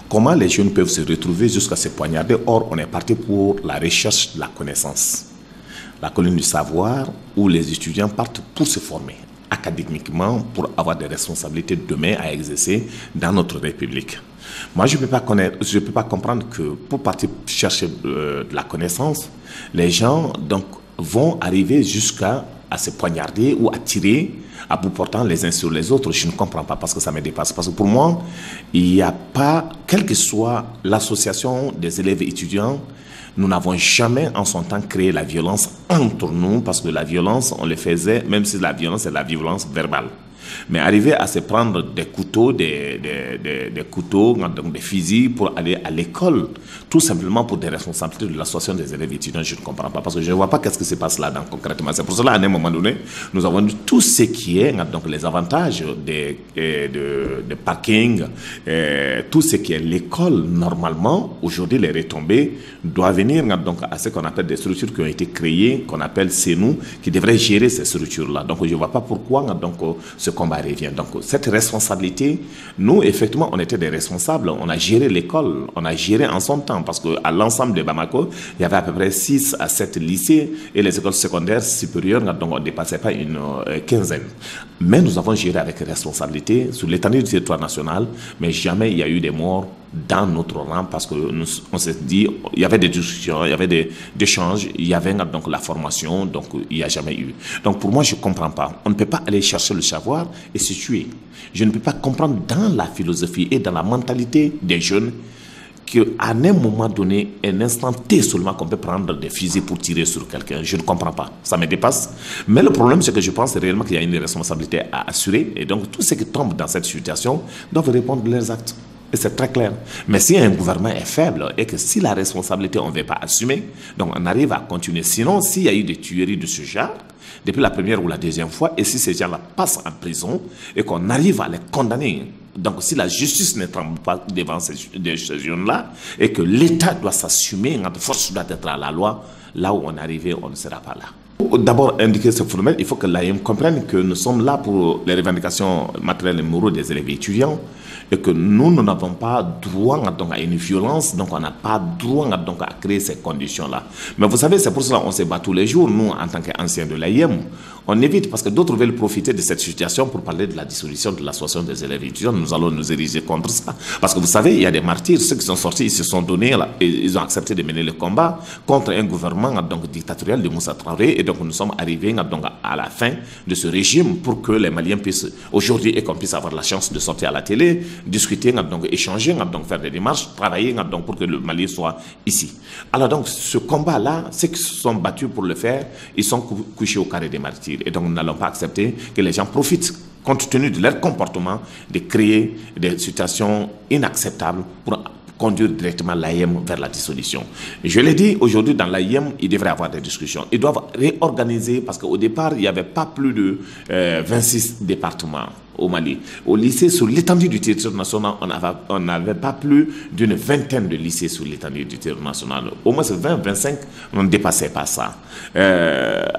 comment les jeunes peuvent se retrouver jusqu'à se poignarder? Or, on est parti pour la recherche de la connaissance, la colline du savoir, où les étudiants partent pour se former académiquement, pour avoir des responsabilités demain à exercer dans notre République. Moi, je ne peux pas comprendre que pour partir chercher de la connaissance, les gens donc, vont arriver jusqu'à se poignarder ou à tirer à bout portant les uns sur les autres. Je ne comprends pas parce que ça me dépasse. Parce que pour moi, il n'y a pas, quelle que soit l'association des élèves et étudiants, nous n'avons jamais en son temps créé la violence entre nous parce que la violence, on le faisait, même si la violence est la violence verbale. Mais arriver à se prendre des couteaux, des couteaux, donc des fusils pour aller à l'école, tout simplement pour des responsabilités de l'association des élèves étudiants, je ne comprends pas. Parce que je ne vois pas qu'est-ce qui se passe là concrètement. C'est pour cela, à un moment donné, nous avons dit tout ce qui est, donc les avantages des parkings, tout ce qui est l'école, normalement, aujourd'hui, les retombées doivent venir donc, à ce qu'on appelle des structures qui ont été créées, qu'on appelle CENU, qui devraient gérer ces structures-là. Donc, je ne vois pas pourquoi donc, ce combat revient. Donc, cette responsabilité, nous, effectivement, on était des responsables. On a géré l'école, on a géré en son temps, parce qu'à l'ensemble de Bamako, il y avait à peu près 6 à 7 lycées et les écoles secondaires supérieures, donc on ne dépassait pas une quinzaine. Mais nous avons géré avec responsabilité sur l'étendue du territoire national, mais jamais il y a eu des morts dans notre rang parce qu'on s'est dit, il y avait des discussions, il y avait des échanges, il y avait donc la formation, donc il n'y a jamais eu. Donc pour moi, je ne comprends pas. On ne peut pas aller chercher le savoir et se tuer. Je ne peux pas comprendre dans la philosophie et dans la mentalité des jeunes qu'à un moment donné, un instant T seulement qu'on peut prendre des fusils pour tirer sur quelqu'un. Je ne comprends pas. Ça me dépasse. Mais le problème, c'est que je pense réellement qu'il y a une responsabilité à assurer. Et donc, tous ceux qui tombent dans cette situation doivent répondre de leurs actes. Et c'est très clair. Mais si un gouvernement est faible et que si la responsabilité, on ne veut pas assumer, donc on arrive à continuer. Sinon, s'il y a eu des tueries de ce genre, depuis la première ou la deuxième fois, et si ces gens-là passent en prison et qu'on arrive à les condamner Donc si la justice ne tremble pas devant ces jeunes-là et que l'État doit s'assumer, notre force doit être à la loi, là où on est arrivé, on ne sera pas là. D'abord, indiquer ce phénomène, il faut que l'AEM comprenne que nous sommes là pour les revendications matérielles et morales des élèves et étudiants et que nous n'avons pas droit donc, à une violence, donc on n'a pas droit donc, à créer ces conditions-là. Mais vous savez, c'est pour cela qu'on se bat tous les jours, nous, en tant qu'anciens de l'AEM. On évite parce que d'autres veulent profiter de cette situation pour parler de la dissolution de l'association des élèves et étudiants. Nous allons nous ériger contre ça. Parce que vous savez, il y a des martyrs, ceux qui sont sortis, ils se sont donnés, là, et ils ont accepté de mener le combat contre un gouvernement donc, dictatorial de Moussa Traoré. Et donc nous sommes arrivés donc, à la fin de ce régime pour que les Maliens puissent, aujourd'hui, et qu'on puisse avoir la chance de sortir à la télé, discuter, donc, échanger, donc, faire des démarches, travailler donc, pour que le Mali soit ici. Alors donc, ce combat-là, ceux qui se sont battus pour le faire, ils sont couchés au carré des martyrs. Et donc, nous n'allons pas accepter que les gens profitent, compte tenu de leur comportement, de créer des situations inacceptables pour conduire directement l'AEM vers la dissolution. Je l'ai dit, aujourd'hui, dans l'AEM, il devrait y avoir des discussions. Ils doivent réorganiser, parce qu'au départ, il n'y avait pas plus de 26 départements au Mali. Au lycée, sur l'étendue du territoire national, on n'avait pas plus d'une vingtaine de lycées sur l'étendue du territoire national. Au moins 20, 25, on ne dépassait pas ça.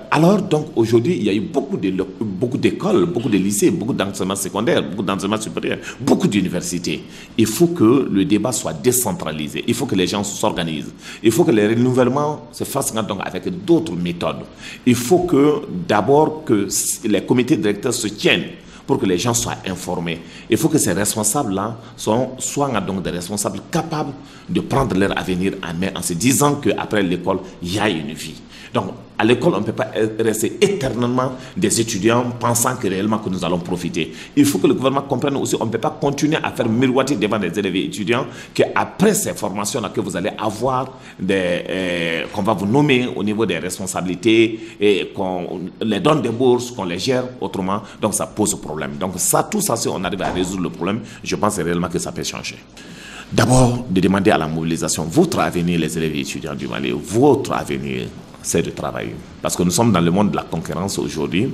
Alors, donc, aujourd'hui, il y a eu beaucoup d'écoles, beaucoup de lycées, beaucoup d'enseignements secondaires, beaucoup d'enseignements supérieurs, beaucoup d'universités. Il faut que le débat soit décentralisé. Il faut que les gens s'organisent. Il faut que les renouvellements se fassent donc avec d'autres méthodes. Il faut que, d'abord, que les comités directeurs se tiennent pour que les gens soient informés. Il faut que ces responsables-là soient donc des responsables capables de prendre leur avenir en main en se disant qu'après l'école, il y a une vie. Donc, à l'école, on ne peut pas rester éternellement des étudiants pensant que réellement que nous allons profiter. Il faut que le gouvernement comprenne aussi qu'on ne peut pas continuer à faire miroiter devant des élèves et étudiants qu'après ces formations-là que vous allez avoir, qu'on va vous nommer au niveau des responsabilités et qu'on les donne des bourses, qu'on les gère autrement. Donc, ça pose problème. Donc, ça, tout ça, si on arrive à résoudre le problème, je pense réellement que ça peut changer. D'abord, de demander à la mobilisation, votre avenir, les élèves et étudiants du Mali, votre avenir, c'est de travailler. Parce que nous sommes dans le monde de la concurrence aujourd'hui.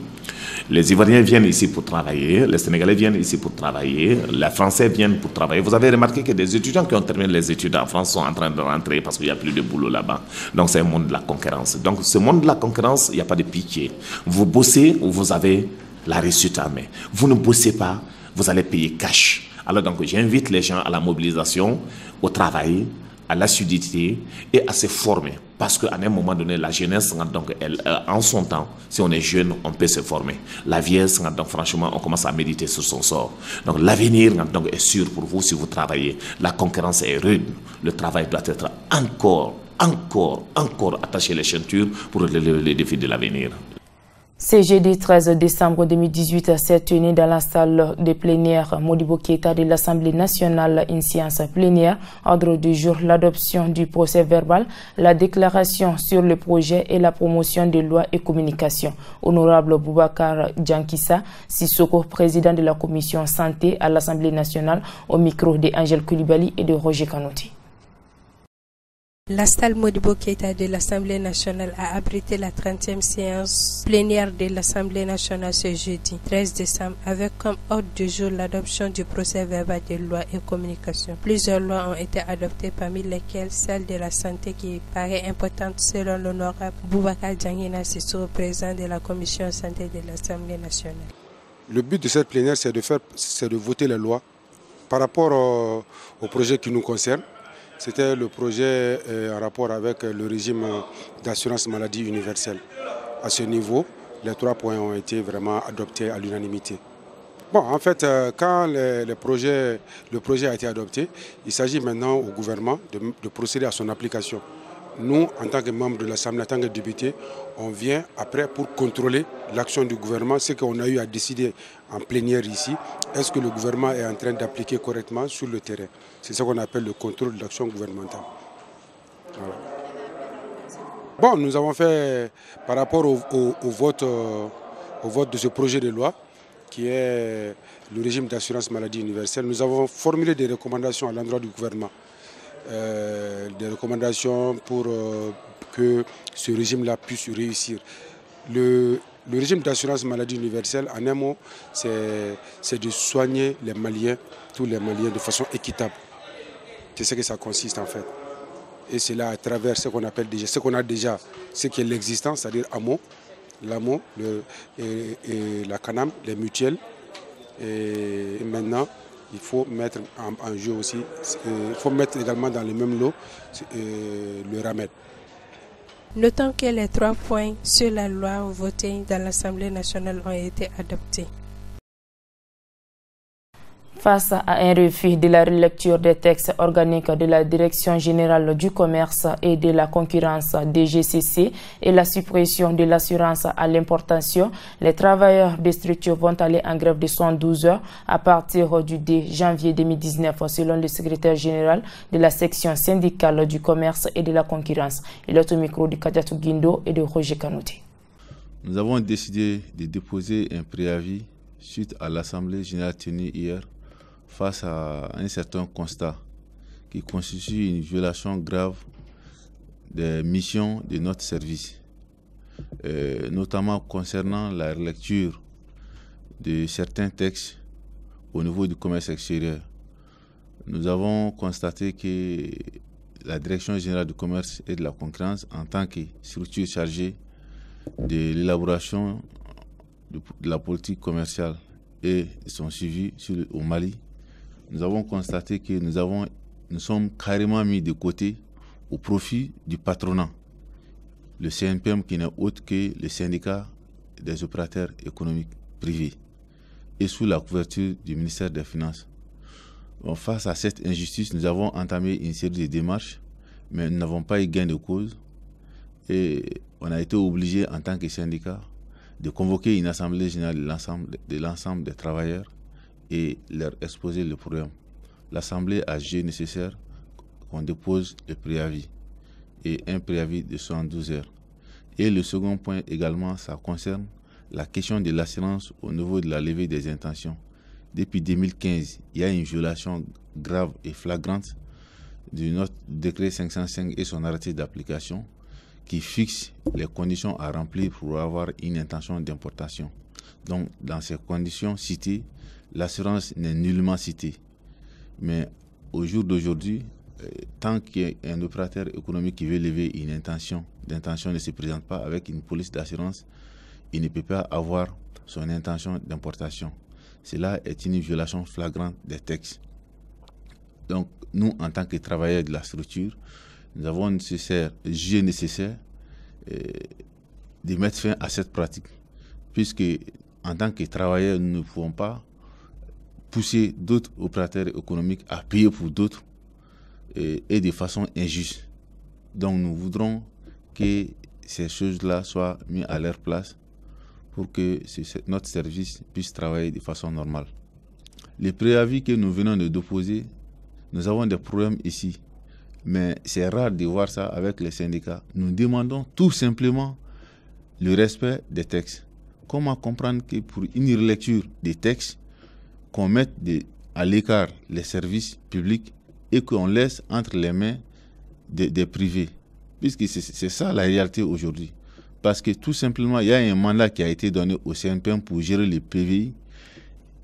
Les Ivoiriens viennent ici pour travailler, les Sénégalais viennent ici pour travailler, les Français viennent pour travailler. Vous avez remarqué que des étudiants qui ont terminé les études en France sont en train de rentrer parce qu'il n'y a plus de boulot là-bas. Donc c'est un monde de la concurrence. Donc ce monde de la concurrence, il n'y a pas de pitié. Vous bossez, vous avez la réussite en main. Vous ne bossez pas, vous allez payer cash. Alors donc j'invite les gens à la mobilisation, au travail, à l'assiduité et à se former. Parce qu'à un moment donné, la jeunesse, donc, en son temps, si on est jeune, on peut se former. La vieillesse, donc, franchement, on commence à méditer sur son sort. Donc l'avenir donc, est sûr pour vous si vous travaillez. La concurrence est rude. Le travail doit être encore attaché les ceintures pour relever les défis de l'avenir. Ce jeudi 13 décembre 2018 s'est tenu dans la salle de plénière Modibo Keïta de l'Assemblée nationale une séance plénière. Ordre du jour, l'adoption du procès verbal, la déclaration sur le projet et la promotion des lois et communications. Honorable Boubacar Djankissa Sissoko, président de la commission santé à l'Assemblée nationale, au micro de Angèle Koulibaly et de Roger Kanouti. La salle Modibo Keïta de l'Assemblée nationale a abrité la 30e séance plénière de l'Assemblée nationale ce jeudi 13 décembre avec comme ordre du jour l'adoption du procès verbal des lois et communications. Plusieurs lois ont été adoptées, parmi lesquelles celle de la santé qui paraît importante selon l'honorable Boubacar Djankissa Sissoko, président de la commission santé de l'Assemblée nationale. Le but de cette plénière, c'est de voter la loi par rapport au projet qui nous concerne. C'était le projet en rapport avec le régime d'assurance maladie universelle. À ce niveau, les 3 points ont été vraiment adoptés à l'unanimité. Bon, en fait, quand le projet a été adopté, il s'agit maintenant au gouvernement de procéder à son application. Nous, en tant que membres de l'Assemblée, en tant que députés, on vient après pour contrôler l'action du gouvernement, ce qu'on a eu à décider en plénière ici. Est-ce que le gouvernement est en train d'appliquer correctement sur le terrain? C'est ce qu'on appelle le contrôle de l'action gouvernementale. Voilà. Bon, nous avons fait, par rapport au vote de ce projet de loi, qui est le régime d'assurance maladie universelle, nous avons formulé des recommandations à l'endroit du gouvernement. Des recommandations pour que ce régime-là puisse réussir. Le régime d'assurance maladie universelle, en un mot, c'est de soigner les Maliens, tous les Maliens, de façon équitable. C'est ce que ça consiste en fait. Et c'est là à travers ce qu'on appelle déjà, ce qu'on a déjà, ce qui est l'existence, c'est-à-dire AMO, l'AMO et la CANAM, les mutuelles. Et maintenant, il faut mettre en jeu aussi, il faut mettre également dans le même lot le RAMED. Notons que les 3 points sur la loi votée dans l'Assemblée nationale ont été adoptés. Face à un refus de la relecture des textes organiques de la Direction générale du commerce et de la concurrence DGCC et la suppression de l'assurance à l'importation, les travailleurs des structures vont aller en grève de 112 heures à partir du 2 janvier 2019, selon le secrétaire général de la section syndicale du commerce et de la concurrence. Il est au micro de Kadiatou Guindo et de Roger Kanouté. Nous avons décidé de déposer un préavis suite à l'Assemblée générale tenue hier face à un certain constat qui constitue une violation grave des missions de notre service, notamment concernant la relecture de certains textes au niveau du commerce extérieur. Nous avons constaté que la Direction générale du commerce et de la concurrence, en tant que structure chargée de l'élaboration de la politique commerciale et son suivi au Mali, nous avons constaté que nous sommes carrément mis de côté au profit du patronat, le CNPM qui n'est autre que le syndicat des opérateurs économiques privés et sous la couverture du ministère des Finances. Bon, face à cette injustice, nous avons entamé une série de démarches, mais nous n'avons pas eu gain de cause et on a été obligé en tant que syndicat de convoquer une assemblée générale de l'ensemble des travailleurs et leur exposer le problème. L'Assemblée a jugé nécessaire qu'on dépose le préavis et un préavis de 72 heures. Et le second point également, ça concerne la question de l'assurance au niveau de la levée des intentions. Depuis 2015, il y a une violation grave et flagrante de notre décret 505 et son arrêté d'application qui fixe les conditions à remplir pour avoir une intention d'importation. Donc, dans ces conditions citées, l'assurance n'est nullement citée. Mais au jour d'aujourd'hui, tant qu'il y a un opérateur économique qui veut lever une intention, l'intention ne se présente pas avec une police d'assurance, il ne peut pas avoir son intention d'importation. Cela est une violation flagrante des textes. Donc, nous, en tant que travailleurs de la structure, nous avons jugé nécessaire de mettre fin à cette pratique, puisque en tant que travailleurs, nous ne pouvons pas pousser d'autres opérateurs économiques à payer pour d'autres et de façon injuste. Donc nous voudrons que ces choses-là soient mises à leur place pour que notre service puisse travailler de façon normale. Les préavis que nous venons de déposer, nous avons des problèmes ici, mais c'est rare de voir ça avec les syndicats. Nous demandons tout simplement le respect des textes. Comment comprendre que pour une relecture des textes, qu'on mette à l'écart les services publics et qu'on laisse entre les mains des privés? Puisque c'est ça la réalité aujourd'hui. Parce que tout simplement, il y a un mandat qui a été donné au CNPM pour gérer les PVI.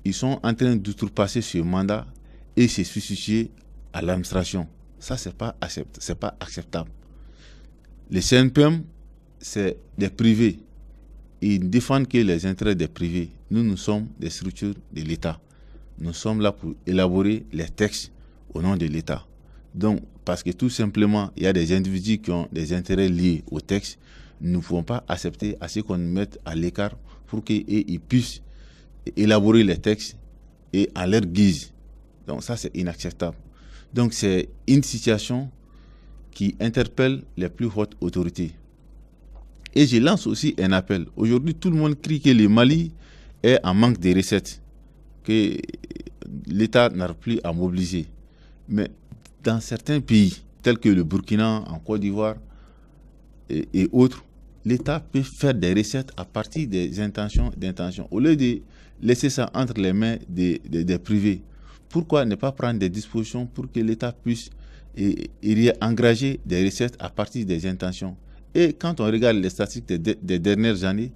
Ils sont en train d'outrepasser ce mandat et se substituer à l'administration. Ça, c'est pas acceptable. Les CNPM, c'est des privés. Ils défendent que les intérêts des privés. Nous sommes des structures de l'État. Nous sommes là pour élaborer les textes au nom de l'État. Donc, parce que tout simplement, il y a des individus qui ont des intérêts liés au texte, nous ne pouvons pas accepter à ce qu'on nous mette à l'écart pour qu'ils puissent élaborer les textes et à leur guise. Donc ça, c'est inacceptable. Donc c'est une situation qui interpelle les plus hautes autorités. Et je lance aussi un appel. Aujourd'hui, tout le monde crie que le Mali est en manque de recettes, que l'État n'arrive plus à mobiliser. Mais dans certains pays, tels que le Burkina, en Côte d'Ivoire et autres, l'État peut faire des recettes à partir des intentions. Au lieu de laisser ça entre les mains des privés, pourquoi ne pas prendre des dispositions pour que l'État puisse engager des recettes à partir des intentions? Et quand on regarde les statistiques des dernières années,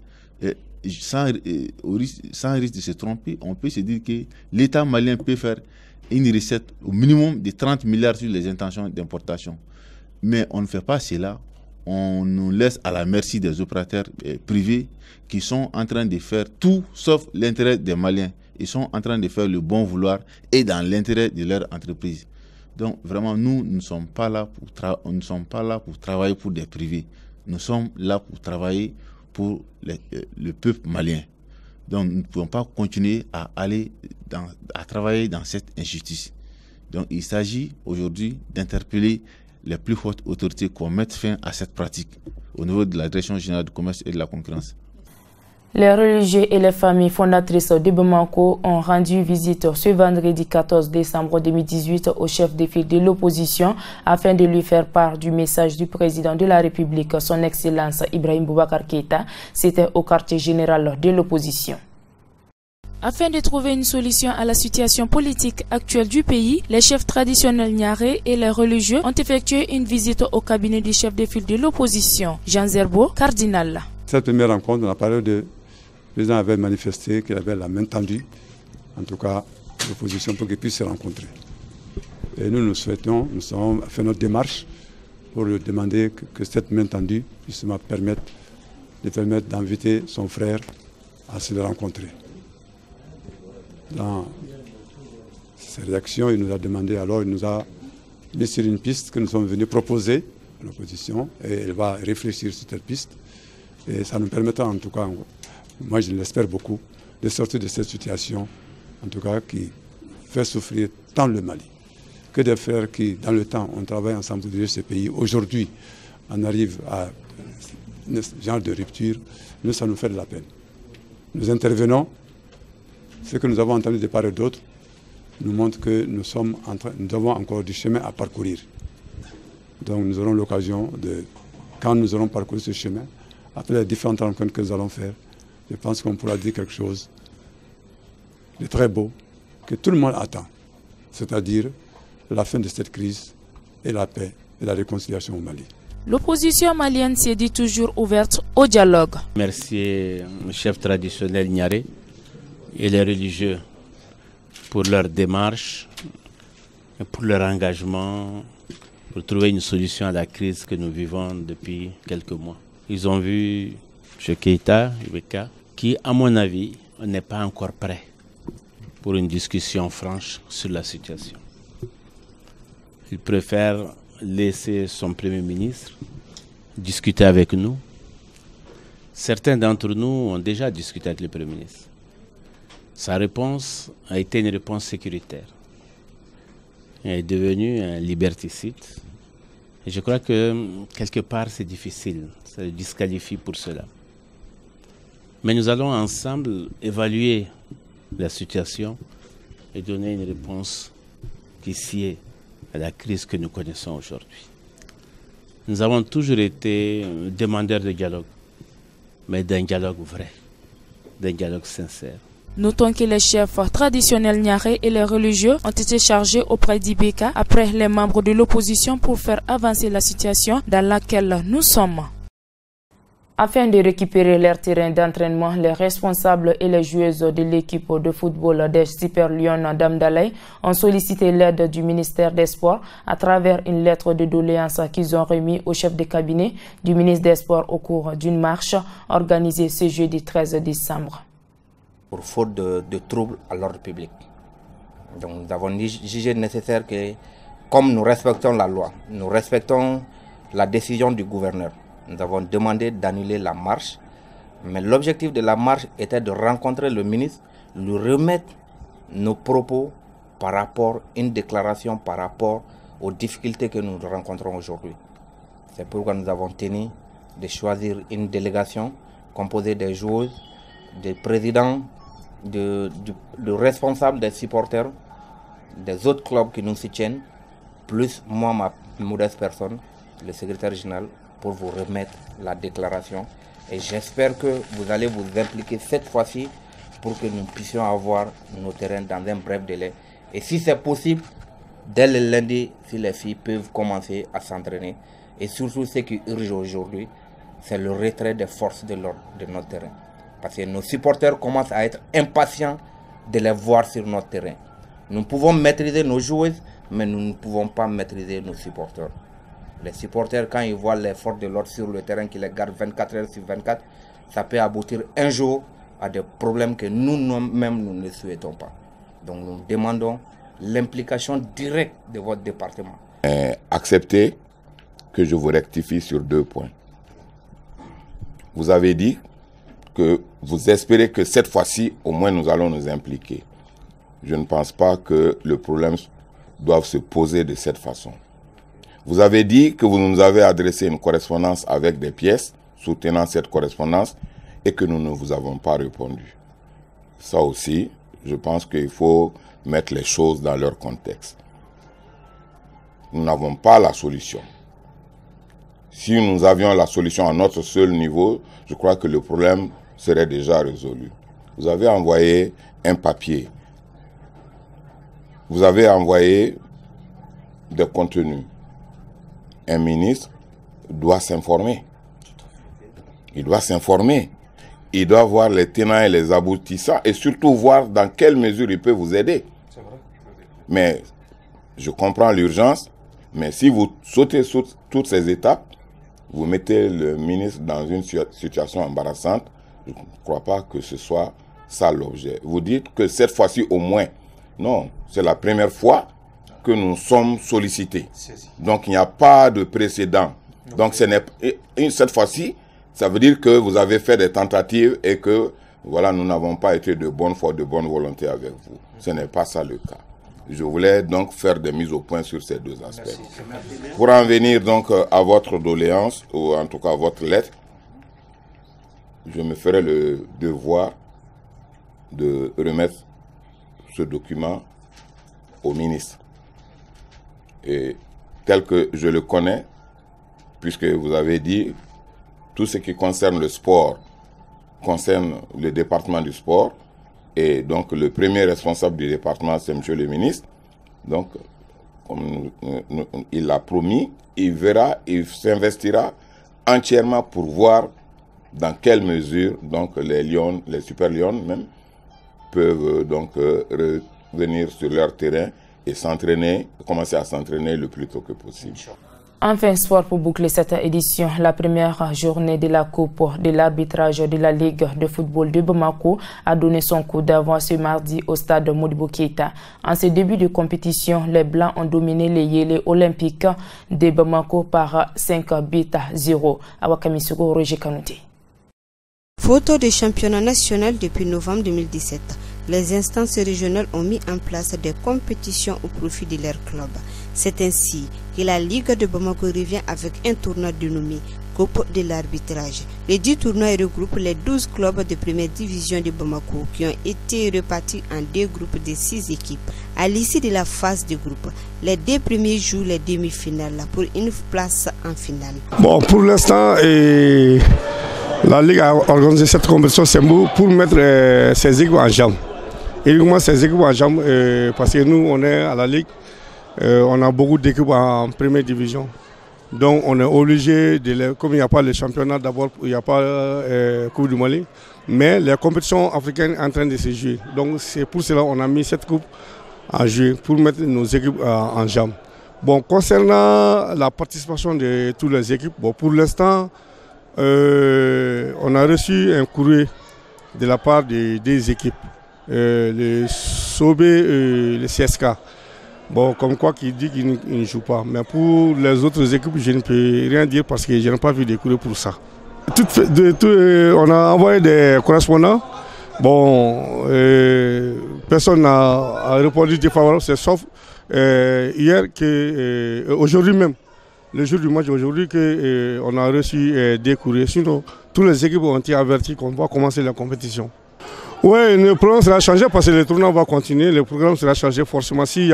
sans risque de se tromper, on peut se dire que l'État malien peut faire une recette au minimum de 30 milliards sur les intentions d'importation. Mais on ne fait pas cela. On nous laisse à la merci des opérateurs privés qui sont en train de faire tout sauf l'intérêt des Maliens. Ils sont en train de faire le bon vouloir et dans l'intérêt de leur entreprise. Donc vraiment, nous ne sommes pas là pour travailler pour des privés. Nous sommes là pour travailler pour le peuple malien. Donc nous ne pouvons pas continuer à travailler dans cette injustice. Donc il s'agit aujourd'hui d'interpeller les plus hautes autorités qu'on mette fin à cette pratique au niveau de la Direction générale du commerce et de la concurrence. Les religieux et les familles fondatrices de Bamako ont rendu visite ce vendredi 14 décembre 2018 au chef de file de l'opposition afin de lui faire part du message du président de la République, son Excellence Ibrahim Boubacar Keïta. C'était au quartier général de l'opposition. Afin de trouver une solution à la situation politique actuelle du pays, les chefs traditionnels Niaré et les religieux ont effectué une visite au cabinet du chef de file de l'opposition, Jean Zerbo, cardinal. Cette première rencontre, on a parlé de... Le président avait manifesté qu'il avait la main tendue, en tout cas l'opposition, pour qu'ils puissent se rencontrer. Et nous souhaitons, nous avons fait notre démarche pour lui demander que cette main tendue puisse permettre d'inviter son frère à se rencontrer. Dans ses réactions, il nous a demandé, alors il nous a mis sur une piste que nous sommes venus proposer à l'opposition, et elle va réfléchir sur cette piste. Et ça nous permettra en tout cas, moi je l'espère beaucoup, de sortir de cette situation, en tout cas qui fait souffrir tant le Mali que des frères qui, dans le temps, ont travaillé ensemble pour diriger ce pays. Aujourd'hui, on arrive à ce genre de rupture, nous, ça nous fait de la peine. Nous intervenons, ce que nous avons entendu de part et d'autre nous montre que nous avons encore du chemin à parcourir. Donc nous aurons l'occasion de, quand nous aurons parcouru ce chemin, après les différentes rencontres que nous allons faire, je pense qu'on pourra dire quelque chose de très beau, que tout le monde attend, c'est-à-dire la fin de cette crise et la paix et la réconciliation au Mali. L'opposition malienne s'est dit toujours ouverte au dialogue. Merci le chef traditionnel Niaré et les religieux pour leur démarche et pour leur engagement pour trouver une solution à la crise que nous vivons depuis quelques mois. Ils ont vu M. Keïta, qui, à mon avis, n'est pas encore prêt pour une discussion franche sur la situation. Il préfère laisser son Premier ministre discuter avec nous. Certains d'entre nous ont déjà discuté avec le Premier ministre. Sa réponse a été une réponse sécuritaire. Il est devenu un liberticide. Et je crois que quelque part c'est difficile, ça le disqualifie pour cela. Mais nous allons ensemble évaluer la situation et donner une réponse qui sied à la crise que nous connaissons aujourd'hui. Nous avons toujours été demandeurs de dialogue, mais d'un dialogue vrai, d'un dialogue sincère. Notons que les chefs traditionnels Niaré et les religieux ont été chargés auprès d'Ibeka après les membres de l'opposition pour faire avancer la situation dans laquelle nous sommes. Afin de récupérer leur terrain d'entraînement, les responsables et les joueuses de l'équipe de football des Super Lions d'Amdalaï ont sollicité l'aide du ministère des Sports à travers une lettre de doléance qu'ils ont remise au chef de cabinet du ministre des Sports au cours d'une marche organisée ce jeudi 13 décembre. Pour faute de troubles à l'ordre public. Donc nous avons jugé nécessaire que, comme nous respectons la loi, nous respectons la décision du gouverneur, nous avons demandé d'annuler la marche, mais l'objectif de la marche était de rencontrer le ministre, lui remettre nos propos par rapport à une déclaration par rapport aux difficultés que nous rencontrons aujourd'hui. C'est pourquoi nous avons tenu de choisir une délégation composée des joueuses, des présidents, de responsables des supporters, des autres clubs qui nous soutiennent, plus moi, ma modeste personne, le secrétaire général, pour vous remettre la déclaration. Et j'espère que vous allez vous impliquer cette fois-ci pour que nous puissions avoir nos terrains dans un bref délai. Et si c'est possible, dès le lundi, si les filles peuvent commencer à s'entraîner. Et surtout, ce qui urge aujourd'hui, c'est le retrait des forces de l'ordre de notre terrain. Parce que nos supporters commencent à être impatients de les voir sur notre terrain. Nous pouvons maîtriser nos joueuses, mais nous ne pouvons pas maîtriser nos supporters. Les supporters, quand ils voient les forces de l'ordre sur le terrain qui les gardent 24 heures sur 24, ça peut aboutir un jour à des problèmes que nous-mêmes nous ne souhaitons pas. Donc nous demandons l'implication directe de votre département. Acceptez que je vous rectifie sur 2 points. Vous avez dit que vous espérez que cette fois-ci, au moins, nous allons nous impliquer. Je ne pense pas que le problème doive se poser de cette façon. Vous avez dit que vous nous avez adressé une correspondance avec des pièces soutenant cette correspondance et que nous ne vous avons pas répondu. Ça aussi, je pense qu'il faut mettre les choses dans leur contexte. Nous n'avons pas la solution. Si nous avions la solution à notre seul niveau, je crois que le problème serait déjà résolu. Vous avez envoyé un papier. Vous avez envoyé des contenus. Un ministre doit s'informer. Il doit s'informer. Il doit voir les tenants et les aboutissants et surtout voir dans quelle mesure il peut vous aider. Mais je comprends l'urgence, mais si vous sautez sur toutes ces étapes, vous mettez le ministre dans une situation embarrassante. Je ne crois pas que ce soit ça l'objet. Vous dites que cette fois-ci au moins, non, c'est la première fois que nous sommes sollicités. Donc il n'y a pas de précédent. Donc cette fois-ci, ça veut dire que vous avez fait des tentatives et que voilà, nous n'avons pas été de bonne foi, de bonne volonté avec vous. Ce n'est pas ça le cas. Je voulais donc faire des mises au point sur ces 2 aspects. Pour en venir donc à votre doléance, ou en tout cas à votre lettre, je me ferai le devoir de remettre ce document au ministre. Et tel que je le connais, puisque vous avez dit, tout ce qui concerne le sport concerne le département du sport, et donc le premier responsable du département, c'est monsieur le ministre. Donc, comme il l'a promis, il verra, il s'investira entièrement pour voir dans quelle mesure donc les lions, les super lions même, peuvent donc revenir sur leur terrain et s'entraîner, commencer à s'entraîner le plus tôt que possible. Enfin, sport pour boucler cette édition. La première journée de la Coupe de l'arbitrage de la Ligue de football de Bamako a donné son coup d'avant ce mardi au stade Modibo Keïta. En ce début de compétition, les Blancs ont dominé les Yélé olympiques de Bamako par 5-0. Awakamisoko Roger Kanouté. Photo de championnat national depuis novembre 2017. Les instances régionales ont mis en place des compétitions au profit de leur club. C'est ainsi que la Ligue de Bamako revient avec un tournoi dénommé Coupe de l'arbitrage. Les 10 tournois regroupent les 12 clubs de première division de Bamako qui ont été répartis en 2 groupes de 6 équipes. À l'issue de la phase de groupe, les 2 premiers jouent les demi-finales pour une place en finale. Bon, pour l'instant, la Ligue a organisé cette compétition pour mettre ses équipes en jambe. Uniquement ces équipes en jambe, parce que nous, on est à la Ligue, on a beaucoup d'équipes en première division. Donc on est obligé, comme il n'y a pas le championnat d'abord, il n'y a pas Coupe du Mali, mais les compétitions africaines sont en train de se jouer. Donc c'est pour cela qu'on a mis cette coupe en jeu, pour mettre nos équipes en jambe. Bon, concernant la participation de toutes les équipes, bon, pour l'instant, on a reçu un courrier de la part des équipes. Le SOB et le CSK. Bon, comme quoi qui dit qu'il ne joue pas. Mais pour les autres équipes, je ne peux rien dire parce que je n'ai pas vu de courrier pour ça. On a envoyé des correspondants. Bon, personne n'a répondu défavorable, sauf hier, aujourd'hui même, le jour du match aujourd'hui, on a reçu des courriers. Sinon, toutes les équipes ont été averties qu'on va commencer la compétition. Oui, le programme sera changé parce que le tournoi va continuer. Le programme sera changé forcément. S'il y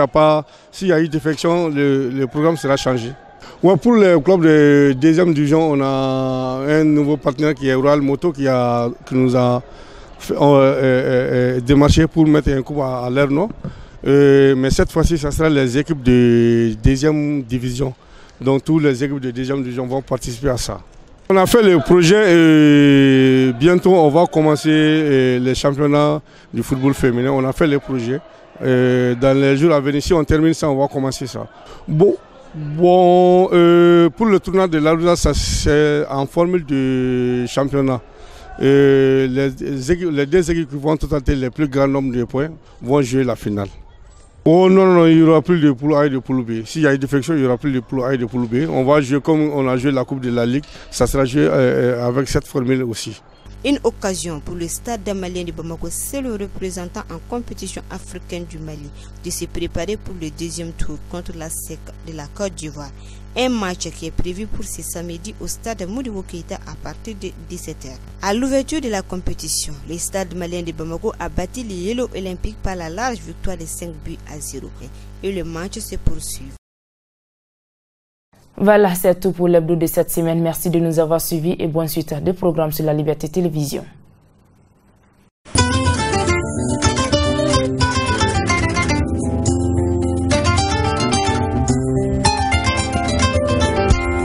a eu défection, le programme sera changé. Ouais, pour le club de deuxième division, on a un nouveau partenaire qui est Ural Moto qui nous a démarché pour mettre un coup à leur nom. Mais cette fois-ci, ce sera les équipes de deuxième division. Donc toutes les équipes de deuxième division vont participer à ça. On a fait le projet bientôt, on va commencer les championnats du football féminin. On a fait les projets. Dans les jours à venir, si on termine ça, on va commencer ça. Bon, pour le tournoi de l'Alouda, ça c'est en formule de championnat. Les deux équipes qui vont totaliser le plus grand nombre de points vont jouer la finale. Oh non, il n'y aura plus de poule A et de poule B. S'il y a une défection, il n'y aura plus de poule A et de poule B. On va jouer comme on a joué la Coupe de la Ligue. Ça sera joué avec cette formule aussi. Une occasion pour le stade malien de Bamako, c'est le représentant en compétition africaine du Mali, de se préparer pour le deuxième tour contre la SEC de la Côte d'Ivoire. Un match qui est prévu pour ce samedi au stade Modibo Keïta à partir de 17h. À l'ouverture de la compétition, le stade malien de Bamako a battu les Yellow Olympiques par la large victoire de 5-0 et le match se poursuit. Voilà, c'est tout pour l'hebdo de cette semaine. Merci de nous avoir suivis et bonne suite des programmes sur la Liberté Télévision.